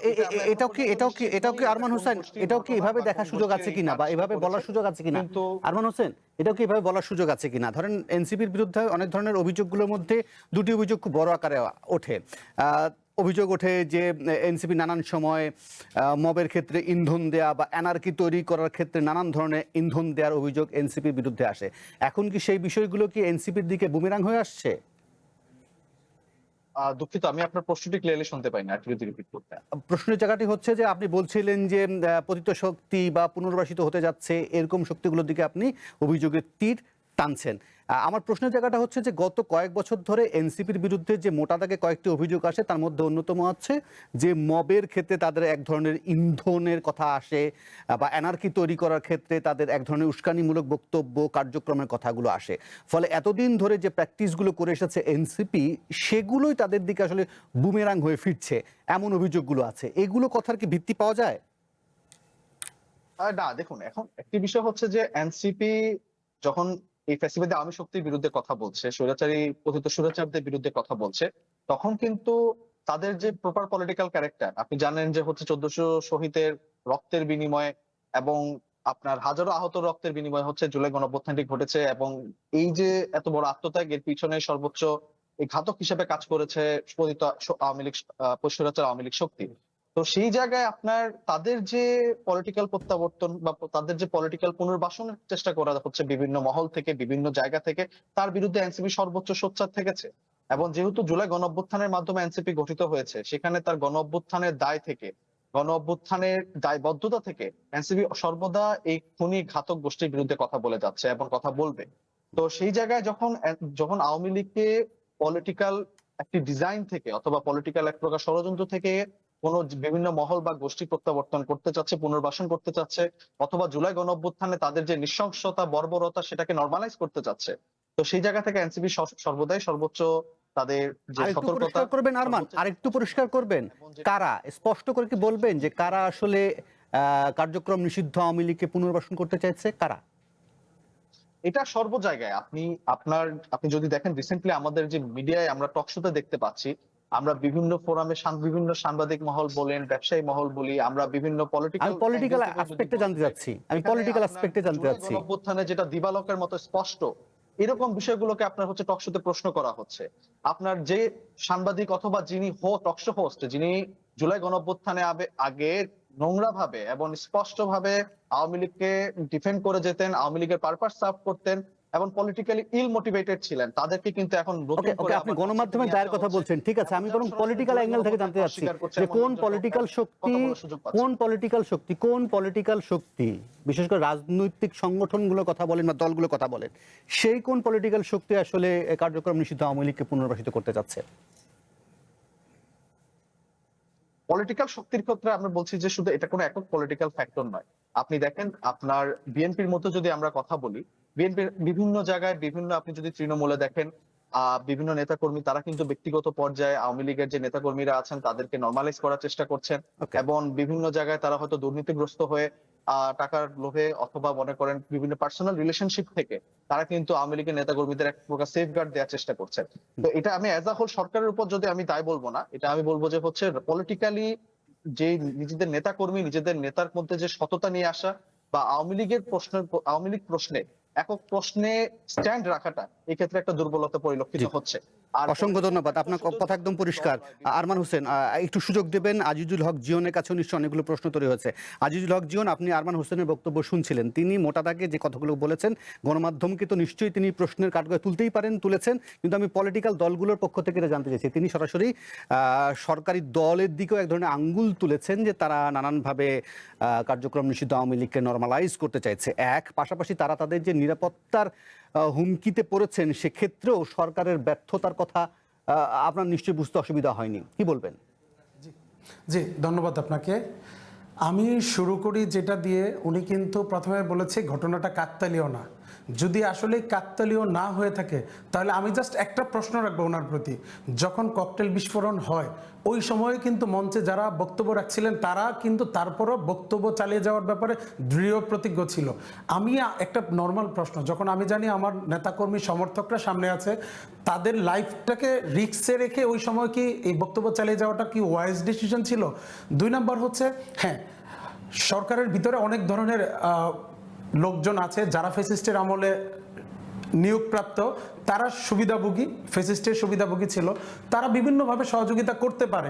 এটাও কি আরমান হোসেন, এটাও কি এভাবে দেখার সুযোগ আছে কিনা বা এভাবে বলার সুযোগ আছে কিনা? আরমান হোসেন, এটাও কি এভাবে বলার সুযোগ আছে কিনা? ধরেন এনসিপির বিরুদ্ধে অনেক ধরনের অভিযোগগুলোর মধ্যে দুটি অভিযোগ খুব বড় আকারে ওঠে। অভিযোগ ওঠে যে এনসিপি নানান সময় মবের ক্ষেত্রে ইন্ধন দেয়া বা অ্যানার্কি তৈরি করার ক্ষেত্রে নানান ধরনের ইন্ধন দেওয়ার অভিযোগ এনসিপির বিরুদ্ধে আসে। এখন কি সেই বিষয়গুলো কি এনসিপির দিকে বুমেরাং হয়ে আসছে? দুঃখিত, আমি আপনার প্রশ্নটি ক্লিয়ারলি শুনতে পাইনি, একটু যদি রিপিট করতেন। প্রশ্নের জায়গাটি হচ্ছে যে আপনি বলছিলেন যে পতিত শক্তি বা পুনর্বাসিত হতে যাচ্ছে, এরকম শক্তিগুলোর দিকে আপনি অভিযোগের তীর টানছেন। আমার প্রশ্নের জায়গাটা হচ্ছে যে গত কয়েক বছর ধরে এনসিপির বিরুদ্ধে যে মোটা দাগে কয়েকটি অভিযোগ আসে তার মধ্যে অন্যতম হচ্ছে যে মবের ক্ষেত্রে তাদের এক ধরনের ইন্ধনের কথা আসে বা অ্যানার্কি তৈরি করার ক্ষেত্রে তাদের এক ধরনের উস্কানিমূলক বক্তব্য কার্যক্রমের কথাগুলো আসে। ফলে এতদিন ধরে যে প্র্যাকটিসগুলো করে এসেছে এনসিপি সেগুলোই তাদের দিকে আসলে বুমেরাং হয়ে ফিরছে, এমন অভিযোগগুলো আছে। এগুলো কথার কি ভিত্তি পাওয়া যায়? না, দেখুন, এখন একটি বিষয় হচ্ছে যে এনসিপি যখন এই ফ্যাসিবাদী আওয়ামী শক্তির বিরুদ্ধে কথা বলছে, স্বৈরাচারী পতিত স্বৈরাচারদের বিরুদ্ধে কথা বলছে, তখন কিন্তু তাদের যে প্রপার পলিটিক্যাল ক্যারেক্টার, আপনি জানেন যে হচ্ছে 1400 শহীদের রক্তের বিনিময়ে এবং আপনার হাজারো আহত রক্তের বিনিময়ে হচ্ছে জুলাই গণঅভ্যুত্থানটি ঘটেছে, এবং এই যে এত বড় আত্মত্যাগ, এর পিছনে সর্বোচ্চ এই ঘাতক হিসেবে কাজ করেছে পতিত আওয়ামী লীগ, স্বৈরাচার আওয়ামী লীগ শক্তি। তো সেই জায়গায় আপনার তাদের যে পলিটিক্যাল প্রত্যাবর্তন বা তাদের যে পলিটিক্যাল পুনর্বাসনের চেষ্টা করা হচ্ছে বিভিন্ন মহল থেকে, বিভিন্ন জায়গা থেকে, তার বিরুদ্ধে এনসিপি সর্বোচ্চ সোচ্চার থেকেছে। এবং যেহেতু জুলাই গণঅভ্যুত্থানের মাধ্যমে এনসিপি গঠিত হয়েছে, সেখানে তার গণঅভ্যুত্থানের দায় থেকে, গণঅভ্যুত্থানের দায়বদ্ধতা থেকে এনসিপি সর্বদা এই খুনি ঘাতক গোষ্ঠীর বিরুদ্ধে কথা বলে যাচ্ছে এবং কথা বলবে। তো সেই জায়গায় যখন আওয়ামী লীগকে পলিটিক্যাল একটি ডিজাইন থেকে অথবা পলিটিক্যাল এক প্রকার ষড়যন্ত্র থেকে কোনো বিভিন্ন মহল বা গোষ্ঠী প্রত্যাবর্তন করতে চাচ্ছে, পুনর্বাসন করতে চাচ্ছে, অথবা জুলাই গণঅভ্যুত্থানে তাদের যে নৃশংসতা, বর্বরতা, সেটাকে নরমালাইজ করতে চাচ্ছে, তো সেই জায়গা থেকে এনসিপি সর্বদাই সর্বোচ্চ তাদের যে আরেকটু সতর্কতা। পরিষ্কার করবেন আরমান, আরেকটু পরিষ্কার করবেন, কারা স্পষ্ট করে কি বলবেন যে কারা আসলে কার্যক্রম নিষিদ্ধ আওয়ামী লীগকে পুনর্বাসন করতে চাইছে, কারা? এটা সর্ব জায়গায় আপনি যদি দেখেন, রিসেন্টলি আমাদের যে মিডিয়ায় আমরা টক শোতে দেখতে পাচ্ছি, আমরা বিভিন্ন ফোরামে বিভিন্ন সাংবাদিক মহল বলেন, ব্যবসায়ী মহল বলি, আমরা বিভিন্ন পলিটিক্যাল অ্যাসপেক্টে জানতে চাচ্ছি, আমি পলিটিক্যাল অ্যাসপেক্টে জানতে চাচ্ছি। গণঅভ্যুত্থানে যেটা দিবালোকের মতো স্পষ্ট, এরকম বিষয়গুলোকে আপনার হচ্ছে টক শোতে প্রশ্ন করা হচ্ছে। আপনার যে সাংবাদিক অথবা যিনি টক শো হোস্ট, যিনি জুলাই গণঅভ্যুত্থানে আগে নোংরা ভাবে এবং স্পষ্ট ভাবে আওয়ামী লীগকে ডিফেন্ড করে যেতেন, আওয়ামী লীগের পারপাস সার্ভ করতেন এবং পলিটিক্যালি ইল মোটিভেটেড ছিলেন, তাদেরকে কিন্তু এখন নতুন করে আপনি গণমাধ্যমের দায়ের কথা বলছেন, ঠিক আছে, আমি বরং পলিটিক্যাল অ্যাঙ্গেল থেকে জানতে চাচ্ছি যে কোন পলিটিক্যাল শক্তি বিশেষ করে রাজনৈতিক সংগঠনগুলো কথা বলেন বা দলগুলো কথা বলেন, সেই কোন পলিটিক্যাল শক্তি আসলে কার্যক্রম নিষিদ্ধ আওয়ামী লীগকে পুনর্বাসিত করতে চাচ্ছে? পলিটিক্যাল শক্তির ক্ষেত্রে আমরা বলছি যে শুধু এটা কোনো একক পলিটিক্যাল ফ্যাক্টর নয়। আপনি দেখেন, আপনার বিএনপির মধ্যে যদি আমরা কথা বলি, বিএনপির বিভিন্ন জায়গায় আপনি যদি তৃণমূলে দেখেন, বিভিন্ন নেতাকর্মী তারা কিন্তু ব্যক্তিগত পর্যায়ে আওয়ামী লীগের যে নেতাকর্মীরা আছেন তাদেরকে নরমালাইজ করার চেষ্টা করছেন, এবং বিভিন্ন জায়গায় তারা হয়তো দুর্নীতিগ্রস্ত হয়ে টাকার লোভে অথবা মনে করেন বিভিন্ন পার্সোনাল রিলেশনশিপ থেকে তারা কিন্তু আওয়ামী লীগের নেতাকর্মীদের এক প্রকার সেফগার্ড দেওয়ার চেষ্টা করছেন। তো এটা আমি অ্যাজ আ হোল সরকারের উপর যদি আমি দায় বলবো না, এটা আমি বলবো যে হচ্ছে পলিটিক্যালি যে নিজেদের নেতাকর্মী, নিজেদের নেতার মধ্যে যে সততা নিয়ে আসা বা আওয়ামী লীগ প্রশ্নে একক প্রশ্নে স্ট্যান্ড রাখাটা এই ক্ষেত্রে একটা দুর্বলতা পরিলক্ষিত হচ্ছে। অসংখ্য ধন্যবাদ, আপনার কথা একদম পরিষ্কার। আরমান হোসেন, একটু সুযোগ দেবেন। আজিজুল হক জিয়নের কাছেও নিশ্চয় অনেকগুলো প্রশ্ন তৈরি হয়েছে। আজিজুল হক জিয়ন, আপনি আরমান হোসেনের বক্তব্য শুনছিলেন, তিনি মোটা দাগে যে কথাগুলো বলেছেন, গণমাধ্যমকে তো নিশ্চয়ই তিনি প্রশ্নের কাঠগড়ায় তুলতেই পারেন, তুলেছেন, কিন্তু আমি পলিটিক্যাল দলগুলোর পক্ষ থেকে এটা জানতে চাইছি, তিনি সরাসরি সরকারি দলের দিকেও এক ধরনের আঙ্গুল তুলেছেন যে তারা নানানভাবে কার্যক্রম নিষিদ্ধ আওয়ামী লীগকে নরমালাইজ করতে চাইছে। পাশাপাশি তারা তাদের যে নিরাপত্তার হুমকিতে পড়েছেন সেক্ষেত্রেও সরকারের ব্যর্থতার কথা আপনার নিশ্চয়ই বুঝতে অসুবিধা হয়নি, কি বলবেন? জি, ধন্যবাদ আপনাকে। আমি শুরু করি যেটা দিয়ে, উনি কিন্তু প্রথমে বলেছে ঘটনাটা কাকতালীয় না। যদি আসলে কাকতালীয় না হয়ে থাকে তাহলে আমি জাস্ট একটা প্রশ্ন রাখবো ওনার প্রতি, যখন ককটেল বিস্ফোরণ হয় ওই সময়ে কিন্তু মঞ্চে যারা বক্তব্য রাখছিলেন তারা কিন্তু তারপরও বক্তব্য চালিয়ে যাওয়ার ব্যাপারে দৃঢ় প্রতিজ্ঞ ছিল। আমি একটা নর্মাল প্রশ্ন, যখন আমি জানি আমার নেতাকর্মী সমর্থকরা সামনে আছে, তাদের লাইফটাকে রিস্কে রেখে ওই সময় কি এই বক্তব্য চালিয়ে যাওয়াটা কি ওয়াইজ ডিসিশন ছিল? 2 নম্বর হচ্ছে, হ্যাঁ, সরকারের ভিতরে অনেক ধরনের লোকজন আছে যারা ফ্যাসিস্টের আমলে নিয়োগপ্রাপ্ত, তারা সুবিধাভোগী, ফ্যাসিস্টের সুবিধাভোগী ছিল, তারা বিভিন্নভাবে সহযোগিতা করতে পারে।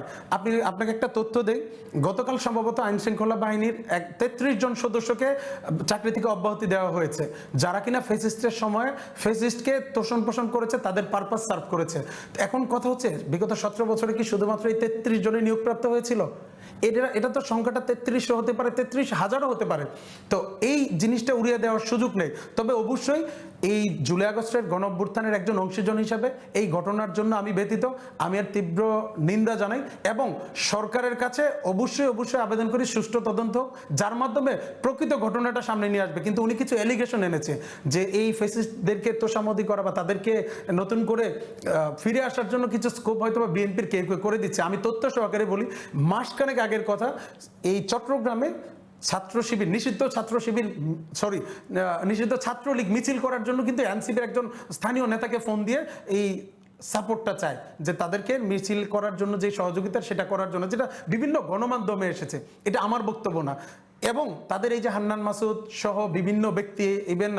আপনাকে একটা তথ্য দেই, গতকাল সম্ভবত আইন শৃঙ্খলা বাহিনীর 33 জন সদস্যকে চাকরি থেকে অব্যাহতি দেওয়া হয়েছে, যারা কিনা ফ্যাসিস্টের সময় ফ্যাসিস্টকে তোষণ পোষণ করেছে, তাদের পারপাস সার্ভ করেছে। এখন কথা হচ্ছে, বিগত 17 বছরে কি শুধুমাত্র এই 33 জনই নিয়োগপ্রাপ্ত হয়েছিল? এটা তো সংখ্যাটা 3300 হতে পারে, 33,000ও হতে পারে। তো এই জিনিসটা উড়িয়ে দেওয়ার সুযোগ নেই। তবে অবশ্যই এই জুলাই আগস্টের গণঅভ্যুত্থানের একজন অংশীজন হিসাবে এই ঘটনার জন্য আমি ব্যথিত, আমি এর তীব্র নিন্দা জানাই এবং সরকারের কাছে অবশ্যই আবেদন করি সুষ্ঠু তদন্ত হোক, যার মাধ্যমে প্রকৃত ঘটনাটা সামনে নিয়ে আসবে। কিন্তু উনি কিছু এলিগেশন এনেছে যে এই ফ্যাসিস্টদেরকে তোষামোদি করা বা তাদেরকে নতুন করে ফিরে আসার জন্য কিছু স্কোপ হয়তো বা বিএনপির কেউ করে দিচ্ছে। আমি তথ্য সহকারে বলি, মাসখানেক আগের কথা, এই চট্টগ্রামে নিষিদ্ধ ছাত্রলীগ মিছিল করার জন্য কিন্তু এনসিপির একজন স্থানীয় নেতাকে ফোন দিয়ে এই সাপোর্টটা চায় যে তাদেরকে মিছিল করার জন্য যে সহযোগিতা সেটা করার জন্য, যেটা বিভিন্ন গণমাধ্যমে এসেছে। এটা আমার বক্তব্য না। এবং তাদের এই যে হান্নান মাসুদ সহ বিভিন্ন ব্যক্তি, ইভেন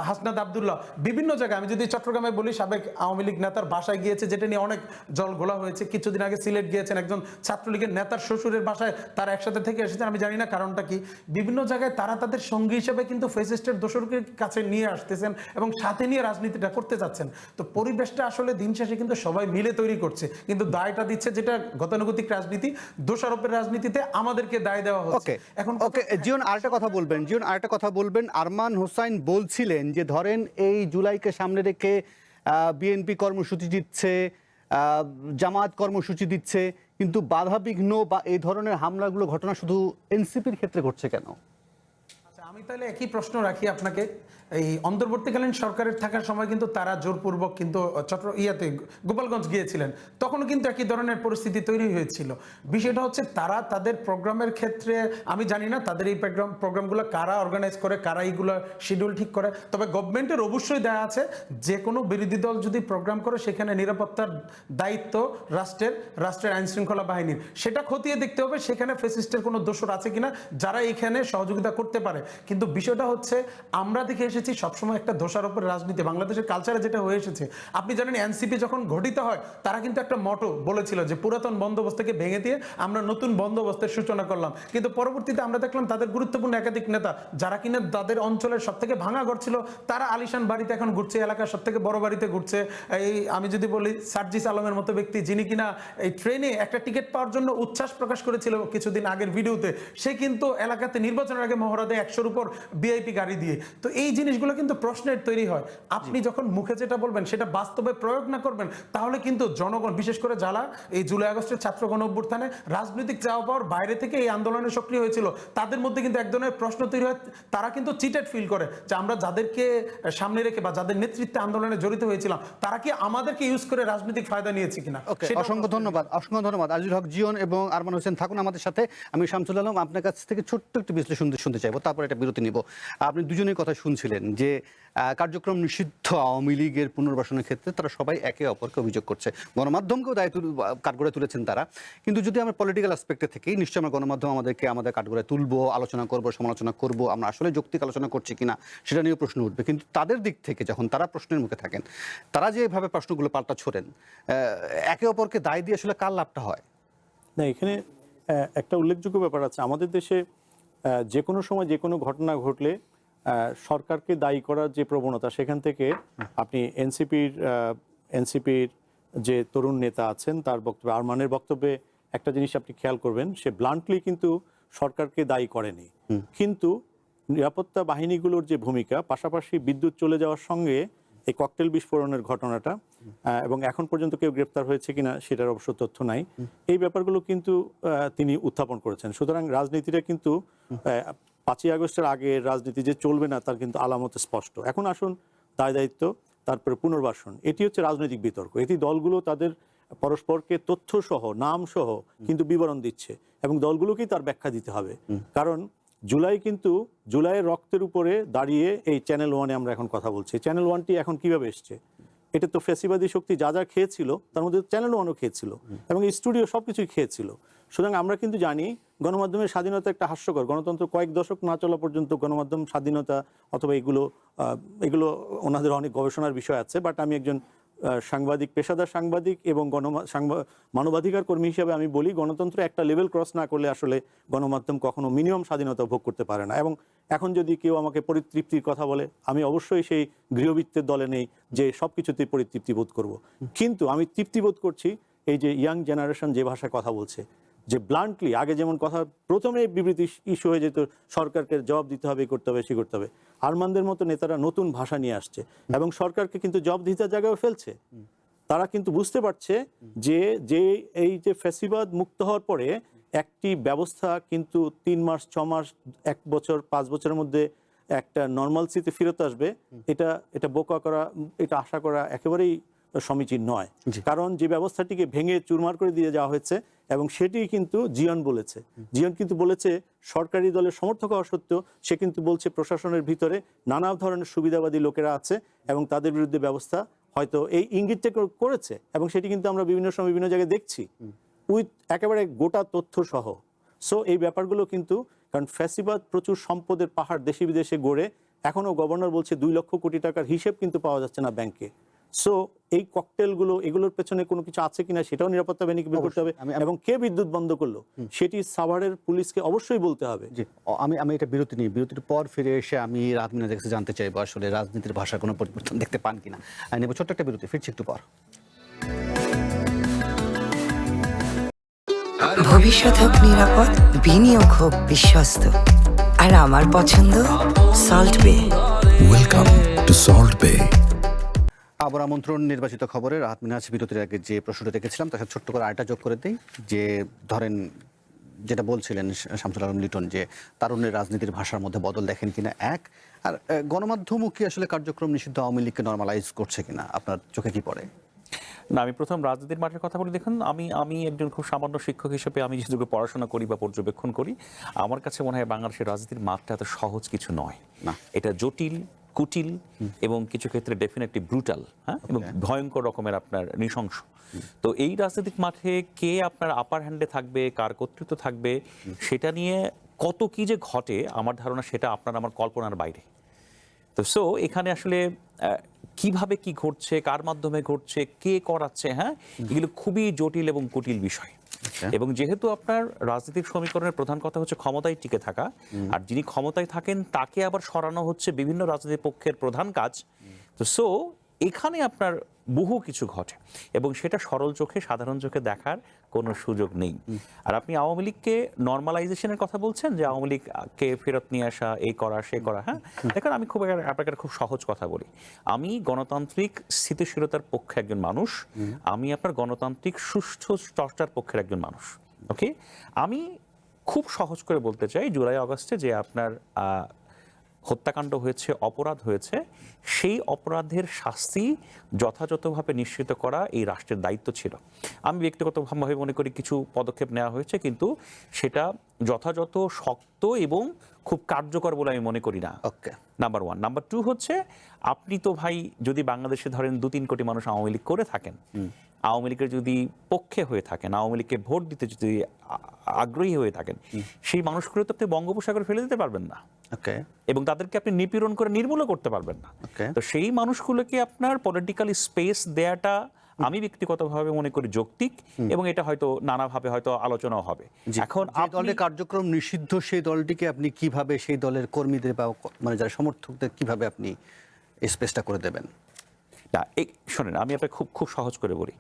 হাসনাত আব্দুল্লাহ, বিভিন্ন জায়গায়, আমি যদি চট্টগ্রামে বলি, সাবেক আওয়ামী লীগ নেতার বাসায় গিয়েছে, যেটা নিয়ে অনেক জল ঘোলা হয়েছে। কিছুদিন আগে সিলেট গিয়েছেন একজন ছাত্রলীগের নেতার শ্বশুরের বাসায়, তারা একসাথে থেকে এসেছেন, আমি জানি না কারণটা কি। বিভিন্ন জায়গায় তারা তাদের সঙ্গী হিসেবে কিন্তু ফ্যাসিস্টের দোসরকে কাছে নিয়ে আসতেছেন এবং সাথে নিয়ে রাজনীতিটা করতে যাচ্ছেন। তো পরিবেশটা আসলে দিন শেষে কিন্তু সবাই মিলে তৈরি করছে, কিন্তু দায়টা দিচ্ছে যেটা গতানুগতিক রাজনীতি, দোষারোপের রাজনীতিতে আমাদেরকে দায় দেওয়া হচ্ছে। এখন জীবন আরেকটা কথা বলবেন। আরমান হোসাইন বলছিলেন যে ধরেন এই জুলাইকে সামনে রেখে বিএনপি কর্মসূচি দিচ্ছে, জামাত কর্মসূচি দিচ্ছে, কিন্তু বাধাবিঘ্ন বা এই ধরনের হামলাগুলো ঘটনা শুধু এনসিপির ক্ষেত্রে ঘটছে কেন? আমি তাহলে একই প্রশ্ন রাখি আপনাকে। এই অন্তর্বর্তীকালীন সরকারের থাকার সময় কিন্তু তারা জোরপূর্বক কিন্তু গোপালগঞ্জ গিয়েছিলেন, তখনও কিন্তু একই ধরনের পরিস্থিতি তৈরি হয়েছিল। বিষয়টা হচ্ছে তারা তাদের প্রোগ্রামের ক্ষেত্রে, আমি জানি না তাদের এই প্রোগ্রামগুলো কারা অর্গানাইজ করে, কারা এইগুলো শিডিউল ঠিক করে। তবে গভর্নমেন্টের অবশ্যই দেয়া আছে যে কোনো বিরোধী দল যদি প্রোগ্রাম করে সেখানে নিরাপত্তার দায়িত্ব রাষ্ট্রের আইন শৃঙ্খলা বাহিনীর। সেটা খতিয়ে দেখতে হবে সেখানে ফ্যাসিস্টের কোনো দোষর আছে কিনা যারা এখানে সহযোগিতা করতে পারে। কিন্তু বিষয়টা হচ্ছে আমরা দেখে এসেছি সবসময় একটা দোষারোপের রাজনীতি বাংলাদেশের কালচারে যেটা হয়ে এসেছে। আপনি জানেন এনসিপি যখন গঠিত হয় তারা কিন্তু একটা মটো বলেছিল যে পুরাতন বন্দোবস্তকে ভেঙে দিয়ে আমরা নতুন বন্দোবস্তের সূচনা করলাম। কিন্তু পরবর্তীতে আমরা দেখলাম তাদের গুরুত্বপূর্ণ একাধিক নেতা যারা কিনা তাদের অঞ্চলের সব থেকে ভাঙা ঘর ছিল, তারা আলিশান বাড়িতে এখন ঘুরছে, এলাকার সব থেকে বড় বাড়িতে ঘুরছে। এই আমি যদি বলি সার্জিস আলমের মতো ব্যক্তি, যিনি কিনা এই ট্রেনে একটা টিকিট পাওয়ার জন্য উচ্ছ্বাস প্রকাশ করেছিল কিছুদিন আগের ভিডিওতে, সে কিন্তু এলাকাতে নির্বাচনের আগে মহড়া দেয় 100-র উপর ভিআইপি গাড়ি দিয়ে। তো এই জিনিসগুলো কিন্তু প্রশ্নের তৈরি হয়। আপনি যখন মুখে যেটা বলবেন সেটা বাস্তবে প্রয়োগ না করবেন, তাহলে কিন্তু জনগণ, বিশেষ করে যারা এই জুলাই আগস্টের ছাত্র গণঅভ্যুত্থানে রাজনৈতিক চাওয়া পাওয়ার বাইরে থেকে এই আন্দোলনে সক্রিয় হয়েছিল, তাদের মধ্যে কিন্তু এক ধরনের প্রশ্ন তৈরি হয়। তারা কিন্তু চিটেড ফিল করে যে আমরা যাদেরকে সামনে রেখে বা যাদের নেতৃত্বে আন্দোলনে জড়িত হয়েছিলাম তারা কি আমাদেরকে ইউজ করে রাজনৈতিক ফায়দা নিয়েছে কিনা। অসংখ্য ধন্যবাদ আজিজুল হক জীবন এবং আরমান হোসেন, থাকুন আমাদের সাথে। আমি শামসুল আলম আপনার কাছ থেকে ছোট্ট একটু বিশ্লেষণ শুনতে চাইবো, তারপর একটা বিরতি নিব। আপনি দুজনের কথা শুনছিলেন যে কার্যক্রম নিষিদ্ধ আওয়ামী লীগের পুনর্বাসনের ক্ষেত্রে তারা সবাই একে অপরকে অভিযোগ করছে, গণমাধ্যমকেও দায়িত্ব কাঠগড়ায় তুলেছেন তারা। কিন্তু যদি আমরা পলিটিক্যাল অ্যাসপেক্টে থেকে নিশ্চয়ই আমরা গণমাধ্যম আমাদের কাঠগড়ায় তুলবো, আলোচনা করব, সমালোচনা করব, আমরা আসলে যৌক্তিক আলোচনা করছি কিনা সেটা নিয়েও প্রশ্ন উঠবে। কিন্তু তাদের দিক থেকে যখন তারা প্রশ্নের মুখে থাকেন, তারা যেভাবে প্রশ্নগুলো পাল্টা ছোড়েন, একে অপরকে দায় দিয়ে আসলে কার লাভটা হয়? না, এখানে একটা উল্লেখযোগ্য ব্যাপার আছে। আমাদের দেশে যে কোনো সময় যে কোনো ঘটনা ঘটলে সরকারকে দায়ী করার যে প্রবণতা, সেখান থেকে আপনি এনসিপির যে তরুণ নেতা আছেন তার বক্তব্যে, আরমানের বক্তব্যে একটা জিনিস আপনি খেয়াল করবেন, সে ব্লান্টলি কিন্তু সরকারকে দায়ী করেনি। কিন্তু নিরাপত্তা বাহিনীগুলোর যে ভূমিকা, পাশাপাশি বিদ্যুৎ চলে যাওয়ার সঙ্গে এই ককটেল বিস্ফোরণের ঘটনাটা, এবং এখন পর্যন্ত কেউ গ্রেপ্তার হয়েছে কিনা সেটার অবশ্য তথ্য নাই, এই ব্যাপারগুলো কিন্তু তিনি উত্থাপন করেছেন। সুতরাং রাজনীতিটা কিন্তু 5ই আগস্টের আগে রাজনীতি যে চলবে না তার কিন্তু আলামত স্পষ্ট। এখন আসুন দায় দায়িত্ব, তারপরে পুনর্বাসন, এটি হচ্ছে রাজনৈতিক বিতর্ক। এটি দলগুলো তাদের পরস্পরকে তথ্য সহ, নাম সহ কিন্তু বিবরণ দিচ্ছে এবং দলগুলোকেই তার ব্যাখ্যা দিতে হবে। কারণ জুলাইয়ের রক্তের উপরে দাঁড়িয়ে এই চ্যানেল ওয়ানে আমরা এখন কথা বলছি। চ্যানেল ওয়ানটি এখন কিভাবে এসছে? এটা তো ফ্যাসিবাদী শক্তি যা যা খেয়েছিল তার মধ্যে চ্যানেল ওয়ানও খেয়েছিল এবং এই স্টুডিও সবকিছুই খেয়েছিল। সুতরাং আমরা কিন্তু জানি গণমাধ্যমের স্বাধীনতা একটা হাস্যকর। গণতন্ত্র কয়েক দশক না চলা পর্যন্ত গণমাধ্যম স্বাধীনতা অথবা এগুলো ওনাদের অনেক গবেষণার বিষয় আছে। বাট আমি একজন সাংবাদিক, পেশাদার সাংবাদিক এবং মানবাধিকার কর্মী হিসেবে আমি বলি, গণতন্ত্র একটা লেভেল ক্রস না করলে আসলে গণমাধ্যম কখনো মিনিমাম স্বাধীনতা ভোগ করতে পারে না। এবং এখন যদি কেউ আমাকে পরিতৃপ্তির কথা বলে, আমি অবশ্যই সেই গৃহবৃত্তের দলে নেই যে সব কিছুতেই পরিতৃপ্তি বোধ করব। কিন্তু আমি তৃপ্তি বোধ করছি এই যে ইয়াং জেনারেশন যে ভাষায় কথা বলছে, যে ব্লান্টলি আগে যেমন কথা প্রথমে বিবৃতি ইস্যু হয়ে যেত, সরকারকে জবাব দিতে হবে, করতে হবে, সে করতে হবে, আরমানদের মতো নেতারা নতুন ভাষা নিয়ে আসছে এবং সরকারকে কিন্তু জবাব দিতে জায়গায় ফেলছে। তারা কিন্তু বুঝতে পারছে যে এই যে ফ্যাসিবাদ মুক্ত হওয়ার পরে একটি ব্যবস্থা কিন্তু 3 মাস 6 মাস 1 বছর 5 বছরের মধ্যে একটা নর্মালসিতে ফিরত আসবে, এটা বোকা করা, এটা আশা করা একেবারেই সমীচীন নয়। কারণ যে ব্যবস্থাটিকে ভেঙে চুরমার করে দিয়ে যাওয়া হয়েছে এবং সেটি কিন্তু জিয়ন বলেছে, জিয়ন কিন্তু বলেছে সরকারি দলের সমর্থক হওয়া সত্ত্বেও সে কিন্তু বলছে প্রশাসনের ভিতরে নানা ধরনের সুবিধাবাদী লোকেরা আছে এবং তাদের বিরুদ্ধে ব্যবস্থা হয়তো এই ইঙ্গিতটা করেছে এবং সেটি কিন্তু আমরা বিভিন্ন সময় বিভিন্ন জায়গায় দেখছি উইথ একেবারে গোটা তথ্য সহ। সো এই ব্যাপারগুলো কিন্তু, কারণ ফ্যাসিবাদ প্রচুর সম্পদের পাহাড় দেশে বিদেশে গড়ে, এখনো গভর্নর বলছে 2 লক্ষ কোটি টাকার হিসেব কিন্তু পাওয়া যাচ্ছে না ব্যাংকে। সো এই ককটেলগুলো, এগুলোর পেছনে কোনো কিছু আছে কিনা সেটাও নিরাপত্তা বাহিনীকে বের করতে হবে এবং কে বিদ্যুৎ বন্ধ করলো সেটি সাভারের পুলিশকে অবশ্যই বলতে হবে। জি, আমি এটা বিরতি নিই, বিরতির পর ফিরে এসে আমি রাজনীতির কাছে জানতে চাইবো আসলে রাজনীতির ভাষার কোনো পরিবর্তন দেখতে পান কিনা। নেব ছোট্ট একটা বিরতি, ফিরছি একটু পর। ভবিষ্যৎ হোক নিরাপদ, বিনিয়োগ হোক বিশ্বস্ত, আর আমার পছন্দ সল্ট বে। Welcome to Salt Bay. আবার আমন্ত্রণ নির্বাচিত খবরে। রাহাত মিনহাজ বিরতির আগে যে প্রশ্নটা রেখেছিলাম তাকে ছোট্ট করে আরেকটা যোগ করে দিই, যে ধরেন যেটা বলছিলেন শামসুল আলম লিটন, যে তারুণ্যের রাজনীতির ভাষার মধ্যে বদল দেখেন কিনা, এক, আর গণমাধ্যমও কি আসলে কার্যক্রম নিষিদ্ধ আওয়ামী লীগকে নর্মালাইজ করছে কিনা, আপনার চোখে কি পড়ে? না, আমি প্রথম রাজনীতির মাঠের কথা বলি। দেখুন, আমি একজন খুব সামান্য শিক্ষক হিসেবে আমি যেটুকু পড়াশোনা করি বা পর্যবেক্ষণ করি, আমার কাছে মনে হয় বাংলাদেশের রাজনীতির মাঠটা এত সহজ কিছু নয়। না, এটা জটিল, কুটিল এবং কিছু ক্ষেত্রে ডেফিনেটলি ব্রুটাল, হ্যাঁ, এবং ভয়ঙ্কর রকমের আপনার নৃশংস। তো এই রাজনৈতিক মাঠে কে আপনার আপার হ্যান্ডে থাকবে, কার কর্তৃত্ব থাকবে, সেটা নিয়ে কত কি যে ঘটে আমার ধারণা সেটা আপনার আমার কল্পনার বাইরে। তো সো এখানে আসলে কিভাবে কি ঘটছে, কার মাধ্যমে ঘটছে, কে করাচ্ছে, হ্যাঁ, এগুলো খুবই জটিল এবং কুটিল বিষয়। এবং যেহেতু আপনার রাজনৈতিক সমীকরণের প্রধান কথা হচ্ছে ক্ষমতায় টিকে থাকা, আর যিনি ক্ষমতায় থাকেন তাকে আবার সরানো হচ্ছে বিভিন্ন রাজনৈতিক পক্ষের প্রধান কাজ। তো সো এখানে আপনার বহু কিছু ঘটে এবং সেটা সরল চোখে, সাধারণ চোখে দেখার কোনো সুযোগ নেই। আর আপনি আওয়ামী লীগকে নর্মালাইজেশনের কথা বলছেন, যে আওয়ামী লীগকে ফেরত নিয়ে আসা, এই করা সে করা, হ্যাঁ, দেখুন আমি আপনাকে খুব সহজ কথা বলি। আমি গণতান্ত্রিক স্থিতিশীলতার পক্ষে একজন মানুষ, আমি আপনার গণতান্ত্রিক সুষ্ঠু চর্চার পক্ষের একজন মানুষ। ওকে, আমি খুব সহজ করে বলতে চাই, জুলাই আগস্টে যে আপনার হত্যাকাণ্ড হয়েছে, অপরাধ হয়েছে, সেই অপরাধের শাস্তি যথাযথভাবে নিশ্চিত করা এই রাষ্ট্রের দায়িত্ব ছিল। আমি ব্যক্তিগতভাবে মনে করি কিছু পদক্ষেপ নেওয়া হয়েছে, কিন্তু সেটা যথাযথ, শক্ত এবং খুব কার্যকর বলে আমি মনে করি না। নাম্বার 1। নাম্বার 2 হচ্ছে, আপনি তো ভাই যদি বাংলাদেশে ধরেন 2-3 কোটি মানুষ আওয়ামী লীগ করে থাকেন, আওয়ামী লীগের যদি পক্ষে হয়ে থাকেন, আওয়ামী লীগকে ভোট দিতে যদি আগ্রহী হয়ে থাকেন, সেই মানুষগুলো তো আপনি বঙ্গোপসাগরে ফেলে দিতে পারবেন না এবং তাদেরকে আপনি নিপীড়ন করে নির্মূলও করতে পারবেন না। তো সেই মানুষগুলোকে আপনার পলিটিক্যাল স্পেস দেয়াটা আমি ব্যক্তিগতভাবে মনে করি যৌক্তিক এবং এটা হয়তো নানাভাবে হয়তো আলোচনাও হবে। এখন দলের কার্যক্রম নিষিদ্ধ সেই দলটিকে আপনি কিভাবে, সেই দলের কর্মীদের বা মানে যারা সমর্থকদের কিভাবে আপনি স্পেসটা করে দেবেন? না, শোনেন, আমি আপনাকে খুব সহজ করে বলি।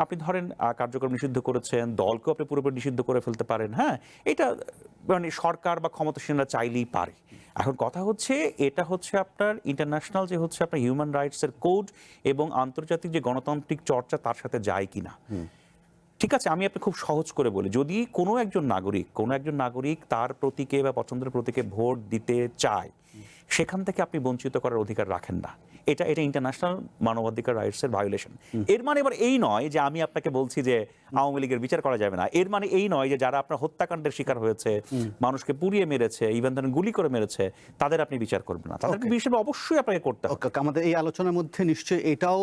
আপনি ধরেন কার্যক্রম নিষিদ্ধ করেছেন, দলকেও আপনি পুরোপুরি নিষিদ্ধ করে ফেলতে পারেন, হ্যাঁ, এটা মানে সরকার বা ক্ষমতাসীনরা চাইলেই পারে। এখন কথা হচ্ছে, এটা হচ্ছে আপনার ইন্টারন্যাশনাল যে হচ্ছে আপনার হিউম্যান রাইটসের কোড এবং আন্তর্জাতিক যে গণতান্ত্রিক চর্চা তার সাথে যায় কিনা। ঠিক আছে, আমি আপনি খুব সহজ করে বলি, যদি কোনো একজন নাগরিক তার প্রতীকে বা পছন্দের প্রতীকে ভোট দিতে চায়, সেখান থেকে আপনি বঞ্চিত করার অধিকার রাখেন না। এটা ইন্টারন্যাশনাল মানবাধিকার রাইটসের ভায়োলেশন। এর মানে এবার এই নয় যে আমি আপনাকে বলছি যে আওয়ামী লীগের বিচার করা যাবে না। এর মানে এই নয় যে যারা আপনার হত্যাকাণ্ডের শিকার হয়েছে, মানুষকে পুড়িয়ে মেরেছে, ইভেন ধরেন গুলি করে মেরেছে, তাদের আপনি বিচার করবেন না। তাদেরকে বিচার অবশ্যই আপনাকে করতে হবে। আমাদের এই আলোচনার মধ্যে নিশ্চয়ই এটাও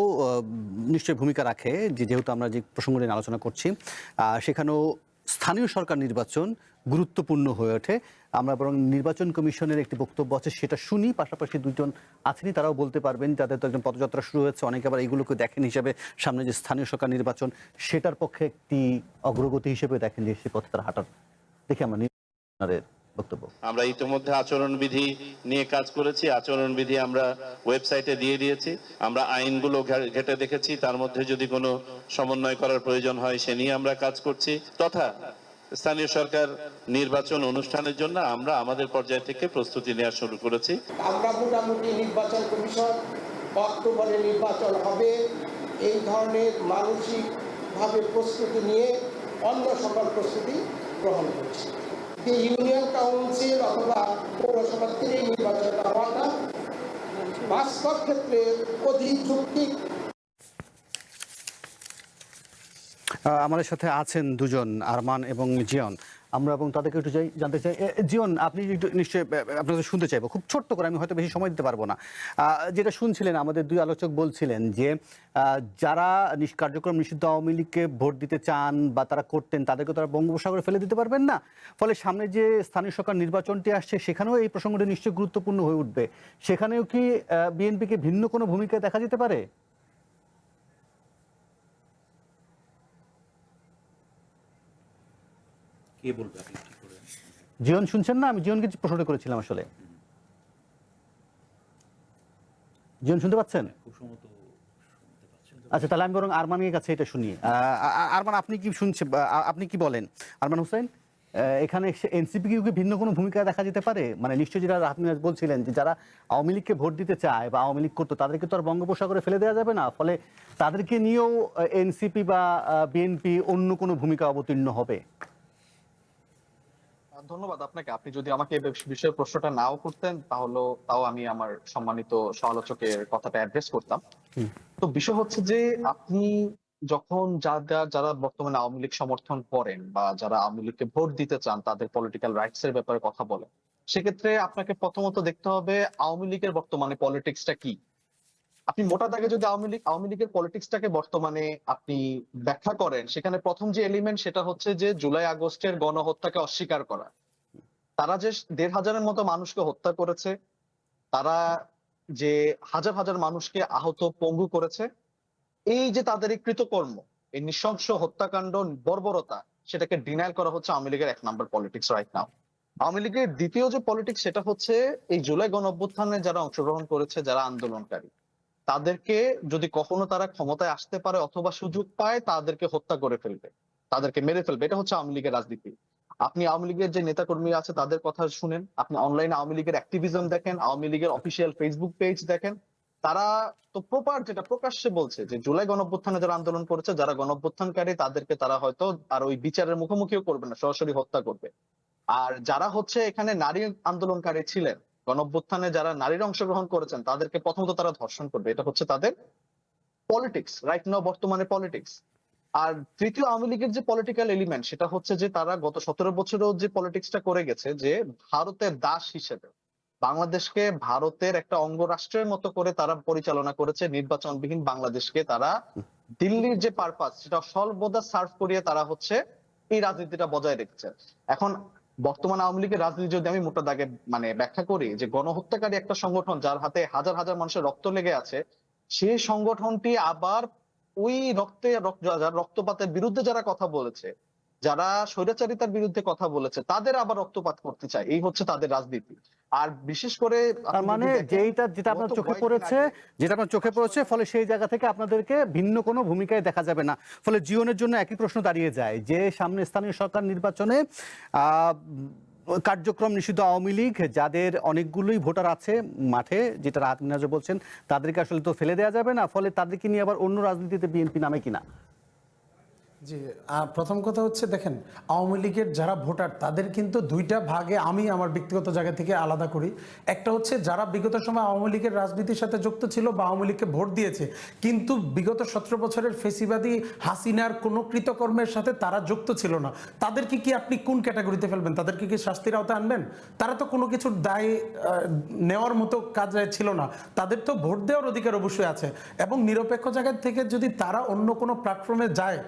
নিশ্চয়ই ভূমিকা রাখে যে যেহেতু আমরা যে প্রসঙ্গ নিয়ে আলোচনা করছি সেখানেও স্থানীয় সরকার নির্বাচন গুরুত্বপূর্ণ হয়ে ওঠে। আমরা বরং নির্বাচন কমিশনের একটি বক্তব্য আছে সেটা শুনি, পাশাপাশি দুজন আছেনই তারাও বলতে পারবেন, যাদের তো একজন পদযাত্রা শুরু হয়েছে, অনেকে আবার এইগুলোকে দেখেন হিসেবে সামনে যে স্থানীয় সরকার নির্বাচন সেটার পক্ষে একটি অগ্রগতি হিসেবে দেখেন যে সে পথে তারা হাঁটার। দেখি আমরা নির্বাচনের বক্তব্য। আমরা ইতিমধ্যে আচরণবিধি নিয়ে কাজ করেছি, আচরণবিধি আমরা ওয়েবসাইটে দিয়ে দিয়েছি, আমরা আইনগুলো ঘেঁটে দেখেছি, তার মধ্যে যদি কোনো সমন্বয় করার প্রয়োজন হয় সে নিয়ে আমরা কাজ করছি, তথা স্থানীয় সরকার নির্বাচন অনুষ্ঠানের জন্য আমরা আমাদের পর্যায় থেকে প্রস্তুতি নেওয়া শুরু করেছি। আমরা মোটামুটি নির্বাচন কমিশন অক্টোবরে নির্বাচন হবে এই ধরনের মানসিকভাবে প্রস্তুতি নিয়ে অন্য সকল প্রস্তুতি গ্রহণ করছি। যে ইউনিয়ন কাউন্সিল অথবা পৌরসভার থেকে নির্বাচনটা হওয়াটা বাস্তব ক্ষেত্রে অধিক যৌক্তিক। আমাদের সাথে আছেন দুজন, আরমান এবং জিয়ন। আমরা এবং তাদেরকে একটু জানতে চাই, জিয়ন আপনি একটু নিশ্চয়ই আপনাদের শুনতে চাইবো, খুব ছোট্ট করে, আমি হয়তো বেশি সময় দিতে পারবো না। যেটা শুনছিলেন আমাদের দুই আলোচক বলছিলেন যে যারা কার্যক্রম নিষিদ্ধ আওয়ামী লীগকে ভোট দিতে চান বা তারা করতেন, তাদেরকে তারা বঙ্গোপসাগরে ফেলে দিতে পারবেন না। ফলে সামনে যে স্থানীয় সরকার নির্বাচনটি আসছে সেখানেও এই প্রসঙ্গটি নিশ্চয়ই গুরুত্বপূর্ণ হয়ে উঠবে। সেখানেও কি বিএনপিকে ভিন্ন কোনো ভূমিকা দেখা যেতে পারে? জীবন শুনছেন না? আমি জীবনকে প্রশ্নটা করেছিলাম আসলে। জীবন শুনতে পাচ্ছেন? আচ্ছা, তাহলে আমি বরং আরমানের কাছে এটা শুনি। আরমান, আপনি কি শুনছেন? আপনি কি বলেন আরমান হোসেন? এখানে এনসিপি কি ভিন্ন কোনো ভূমিকা দেখা যেতে পারে? মানে নিশ্চয়ই যেটা আপনি বলছিলেন যে যারা আওয়ামী লীগকে ভোট দিতে চায় বা আওয়ামী লীগ করতো তাদেরকে তো আর বঙ্গোপসাগরে ফেলে দেওয়া যাবে না। ফলে তাদেরকে নিয়েও এনসিপি বা বিএনপি অন্য কোনো ভূমিকা অবতীর্ণ হবে। ধন্যবাদ আপনাকে। আপনি যদি আমাকে এই বিষয়ে প্রশ্নটা নাও করতেন তাও আমি আমার সম্মানিত সমালোচকের কথাটা অ্যাড্রেস করতাম। তো বিষয় হচ্ছে যে আপনি যখন যারা বর্তমানে আওয়ামী লীগ সমর্থন করেন বা যারা আওয়ামী লীগকে ভোট দিতে চান তাদের পলিটিক্যাল রাইটস এর ব্যাপারে কথা বলেন, সেক্ষেত্রে আপনাকে প্রথমত দেখতে হবে আওয়ামী লীগের বর্তমানে পলিটিক্সটা কি। আপনি মোটা দাগে যদি আওয়ামী লীগের পলিটিক্সটাকে বর্তমানে আপনি ব্যাখ্যা করেন, সেখানে প্রথম যে এলিমেন্ট সেটা হচ্ছে যে জুলাই আগস্টের গণহত্যাকে অস্বীকার করা। তারা যে ১৫০০-এর মতো মানুষকে হত্যা করেছে, তারা যে হাজার হাজার মানুষকে আহত পঙ্গু করেছে, এই যে তাদের এই কৃতকর্ম, এই নৃশংস হত্যাকাণ্ড, বর্বরতা, সেটাকে ডিনাইল করা হচ্ছে আওয়ামী লীগের ১ নম্বর পলিটিক্স রাইট নাও। আওয়ামী লীগের দ্বিতীয় যে পলিটিক্স সেটা হচ্ছে এই জুলাই গণ অভ্যুত্থানে যারা অংশগ্রহণ করেছে, যারা আন্দোলনকারী, তাদেরকে যদি কখনো তারা ক্ষমতায় আসতে পারে অথবা সুযোগ পায় তাদেরকে হত্যা করে ফেলবে, তাদেরকে মেরে ফেলবে। এটা হচ্ছে আওয়ামী লীগের রাজনীতি। আপনি আওয়ামী লীগের যে নেতাকর্মী আছে তাদের কথা শুনেন, আপনি অনলাইনে আওয়ামী লীগের অ্যাক্টিভিজম দেখেন, আওয়ামী লীগের অফিসিয়াল ফেসবুক পেজ দেখেন, তারা তো প্রপার যেটা প্রকাশ্যে বলছে যে জুলাই গণঅভ্যুত্থানে যারা আন্দোলন করেছে, যারা গণঅভ্যুত্থানকারী, তাদেরকে তারা হয়তো আর ওই বিচারের মুখোমুখিও করবে না, সরাসরি হত্যা করবে। আর যারা হচ্ছে এখানে নারী আন্দোলনকারী ছিলেন, গণঅভ্যুত্থানে যারা নারীর অংশগ্রহণ করেছেন, তাদেরকে প্রথমত তারা ধর্ষণ করবে। এটা হচ্ছে তাদের পলিটিক্স রাইট নাও, বর্তমানে পলিটিক্স। আর তৃতীয় আওয়ামী লীগের যে পলিটিক্যাল এলিমেন্ট সেটা হচ্ছে যে তারা গত ১৭ বছরেও যে পলিটিক্সটা করে গেছে, যে ভারতের দাস হিসেবে বাংলাদেশকে ভারতের একটা অঙ্গরাষ্ট্রের মতো করে তারা পরিচালনা করেছে। নির্বাচনবিহীন বাংলাদেশকে তারা দিল্লির যে পারপাস সেটা সর্বদা সার্ভ করিয়ে তারা হচ্ছে এই রাজনীতিটা বজায় রেখেছে। এখন বর্তমান আওয়ামী লীগের রাজনীতি যদি আমি মোটা দাগে ব্যাখ্যা করি, যে গণহত্যাকারী একটা সংগঠন যার হাতে হাজার হাজার মানুষের রক্ত লেগে আছে, সেই সংগঠনটি আবার ওই রক্তপাতের বিরুদ্ধে যারা কথা বলেছে, যারা স্বৈরাচারিতার বিরুদ্ধে কথা বলেছে, তাদের আবার রক্তপাত করতে চায়। এই হচ্ছে তাদের রাজনীতি। আর বিশেষ করে মানে যেটা আপনার চোখে পড়েছে, ফলে সেই জায়গা থেকে আপনাদেরকে ভিন্ন কোনো ভূমিকায় দেখা যাবে না। ফলে জীবনের জন্য একই প্রশ্ন দাঁড়িয়ে যায় যে সামনে স্থানীয় সরকার নির্বাচনে কার্যক্রম নিষিদ্ধ আওয়ামী লীগ যাদের অনেকগুলোই ভোটার আছে মাঠে, যেটা রাহাত মিনহাজ বলছেন, তাদেরকে আসলে তো ফেলে দেওয়া যাবে না। ফলে তাদেরকে নিয়ে আবার অন্য রাজনীতিতে বিএনপি নামে কিনা? জি, প্রথম কথা হচ্ছে দেখেন, আওয়ামী লীগের যারা ভোটার তাদের কিন্তু দুইটা ভাগে আমি আমার ব্যক্তিগত জায়গা থেকে আলাদা করি। একটা হচ্ছে যারা বিগত সময় আওয়ামী লীগের রাজনীতির সাথে যুক্ত ছিল বা আওয়ামী লীগকে ভোট দিয়েছে, কিন্তু বিগত ১৭ বছরের ফেসিবাদী হাসিনার কোনো কৃতকর্মের সাথে তারা যুক্ত ছিল না। তাদেরকে কি আপনি কোন ক্যাটাগরিতে ফেলবেন? তাদেরকে কি শাস্তির আওতায় আনবেন? তারা তো কোনো কিছুর দায় নেওয়ার মতো কাজে ছিল না। তাদের তো ভোট দেওয়ার অধিকার অবশ্যই আছে, এবং নিরপেক্ষ জায়গা থেকে যদি তারা অন্য কোনো প্ল্যাটফর্মে যায়,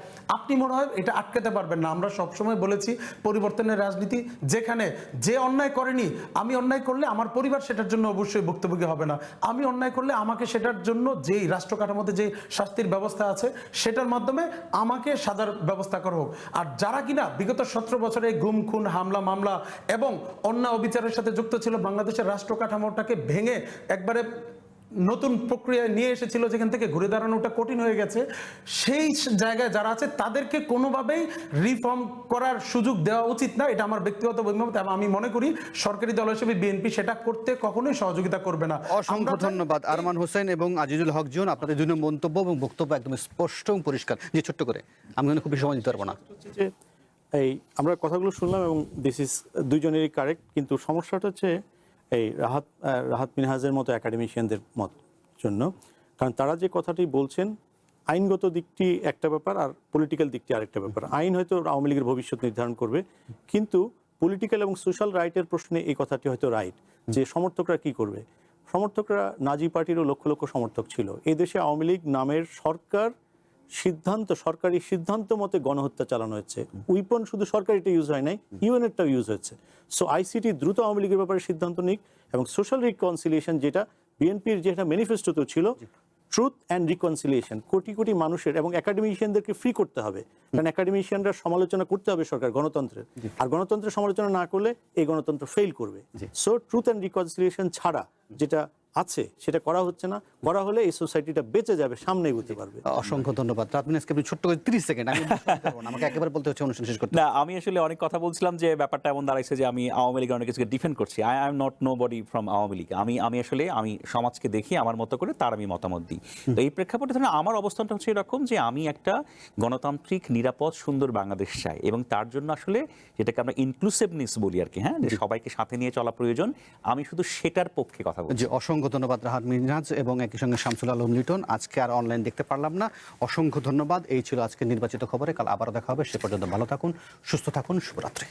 আপনি মনে হয় এটা আটকাতে পারবেন না। আমরা সবসময় বলেছি পরিবর্তনের রাজনীতি, যেখানে যে অন্যায় করেনি, আমি অন্যায় করলে আমার পরিবার সেটার জন্য অবশ্যই ভুক্তভোগী হবে না। আমি অন্যায় করলে আমাকে সেটার জন্য যেই রাষ্ট্র কাঠামোতে যে শাস্তির ব্যবস্থা আছে সেটার মাধ্যমে আমাকে সাজার ব্যবস্থা করা হোক। আর যারা কিনা বিগত ১৭ বছরে গুম খুন হামলা মামলা এবং অন্যায় অবিচারের সাথে যুক্ত ছিল, বাংলাদেশের রাষ্ট্র কাঠামোটাকে ভেঙে একবারে নতুন প্রক্রিয়া নিয়ে এসেছিল যেখান থেকে ঘুরে দাঁড়ানোটা কঠিন হয়ে গেছে, সেই জায়গায় যারা আছে তাদেরকে কোনোভাবেই রিফর্ম করার সুযোগ দেওয়া উচিত না। এটা আমার ব্যক্তিগত অভিমত এবং আমি মনে করি সরকারি দল হিসেবে বিএনপি সেটা করতে কখনোই সহযোগিতা করবে না। অসংখ্য ধন্যবাদ আরমান হোসেন এবং আজিজুল হক জন, আপনাদের দুই মন্তব্য এবং বক্তব্য একদম স্পষ্ট এবং পরিষ্কার। যে ছোট্ট করে আমি খুব বেশি সময় দিতে পারবো না। যে এই আমরা কথাগুলো শুনলাম এবং দিস ইজ দুইজনেরই কারেক্ট, কিন্তু সমস্যাটা হচ্ছে এই রাহাত মিনহাজের মতো একাডেমিশিয়ানদের মত জন্য, কারণ তারা যে কথাটি বলছেন আইনগত দিকটি একটা ব্যাপার আর পলিটিক্যাল দিকটি আরেকটা ব্যাপার। আইন হয়তো আওয়ামী লীগের ভবিষ্যৎ নির্ধারণ করবে, কিন্তু পলিটিক্যাল এবং সোশ্যাল রাইটের প্রশ্নে এই কথাটি হয়তো রাইট যে সমর্থকরা কি করবে। সমর্থকরা নাজি পার্টিরও লক্ষ লক্ষ সমর্থক ছিল। এই দেশে আওয়ামী লীগ নামের সরকারি সিদ্ধান্ত মতে গণহত্যা চালানো হয়েছে। উইপন শুধু সরকারিটা ইউজ হয় নাই, ইউএনএরটাও ইউজ হয়েছে। সো আইসিটি দ্রুত আওয়ামী লীগের ব্যাপারে সিদ্ধান্ত নিক এবং সোশ্যাল রিকনসিলিয়েশন, যেটা বিএনপির যেটা ম্যানিফেস্টোতে ছিল, truth and reconciliation, crore crore মানুষের এবং একাডেমিশিয়ানদেরকে ফ্রি করতে হবে, কারণ একাডেমিশিয়ানরা সমালোচনা করতে হবে সরকার গণতন্ত্রের, আর গণতন্ত্রের সমালোচনা না করলে এই গণতন্ত্র ফেল করবে। সো ট্রুথ অ্যান্ড রিকনসিলিয়েশন ছাড়া যেটা আছে সেটা করা হচ্ছে না, করা হলে এই সোসাইটিটা বেঁচে যাবে, সামনে এগোতে পারবে। অসংখ্য ধন্যবাদ। রাতমিন আজকে আপনি ছোট্ট করে 30 সেকেন্ড, আমি আমাকে একেবারে বলতে হচ্ছে অনুষ্ঠান শেষ করতে। না, আমি আসলে অনেক কথা বলছিলাম যে ব্যাপারটা এমন দাঁড়াইছে যে আমি আওয়ামী লীগের অনেক কিছুকে ডিফেন্ড করছি। I am not know body from Awami League. আমি আসলে সমাজকে দেখি আমার মতো করে, তার আমি মতামত দিই। তো এই প্রেক্ষাপটে ধরুন আমার অবস্থানটা হচ্ছে এরকম যে আমি একটা গণতান্ত্রিক নিরাপদ সুন্দর বাংলাদেশ চাই, এবং তার জন্য আসলে যেটাকে আমরা ইনক্লুসিভনেস বলি আর কি, হ্যাঁ, যে সবাইকে সাথে নিয়ে চলা প্রয়োজন। আমি শুধু সেটার পক্ষে কথা বলছি। জি, অসংখ্য ধন্যবাদ রাহাত মিনহাজ এবং একই সঙ্গে শামসুল আলম লিটন। আজকে আর অনলাইন দেখতে পারলাম না, অসংখ্য ধন্যবাদ। এই ছিল আজকে নির্বাচিত খবরে। কাল আবারও দেখা হবে, সে পর্যন্ত ভালো থাকুন, সুস্থ থাকুন, শুভরাত্রি।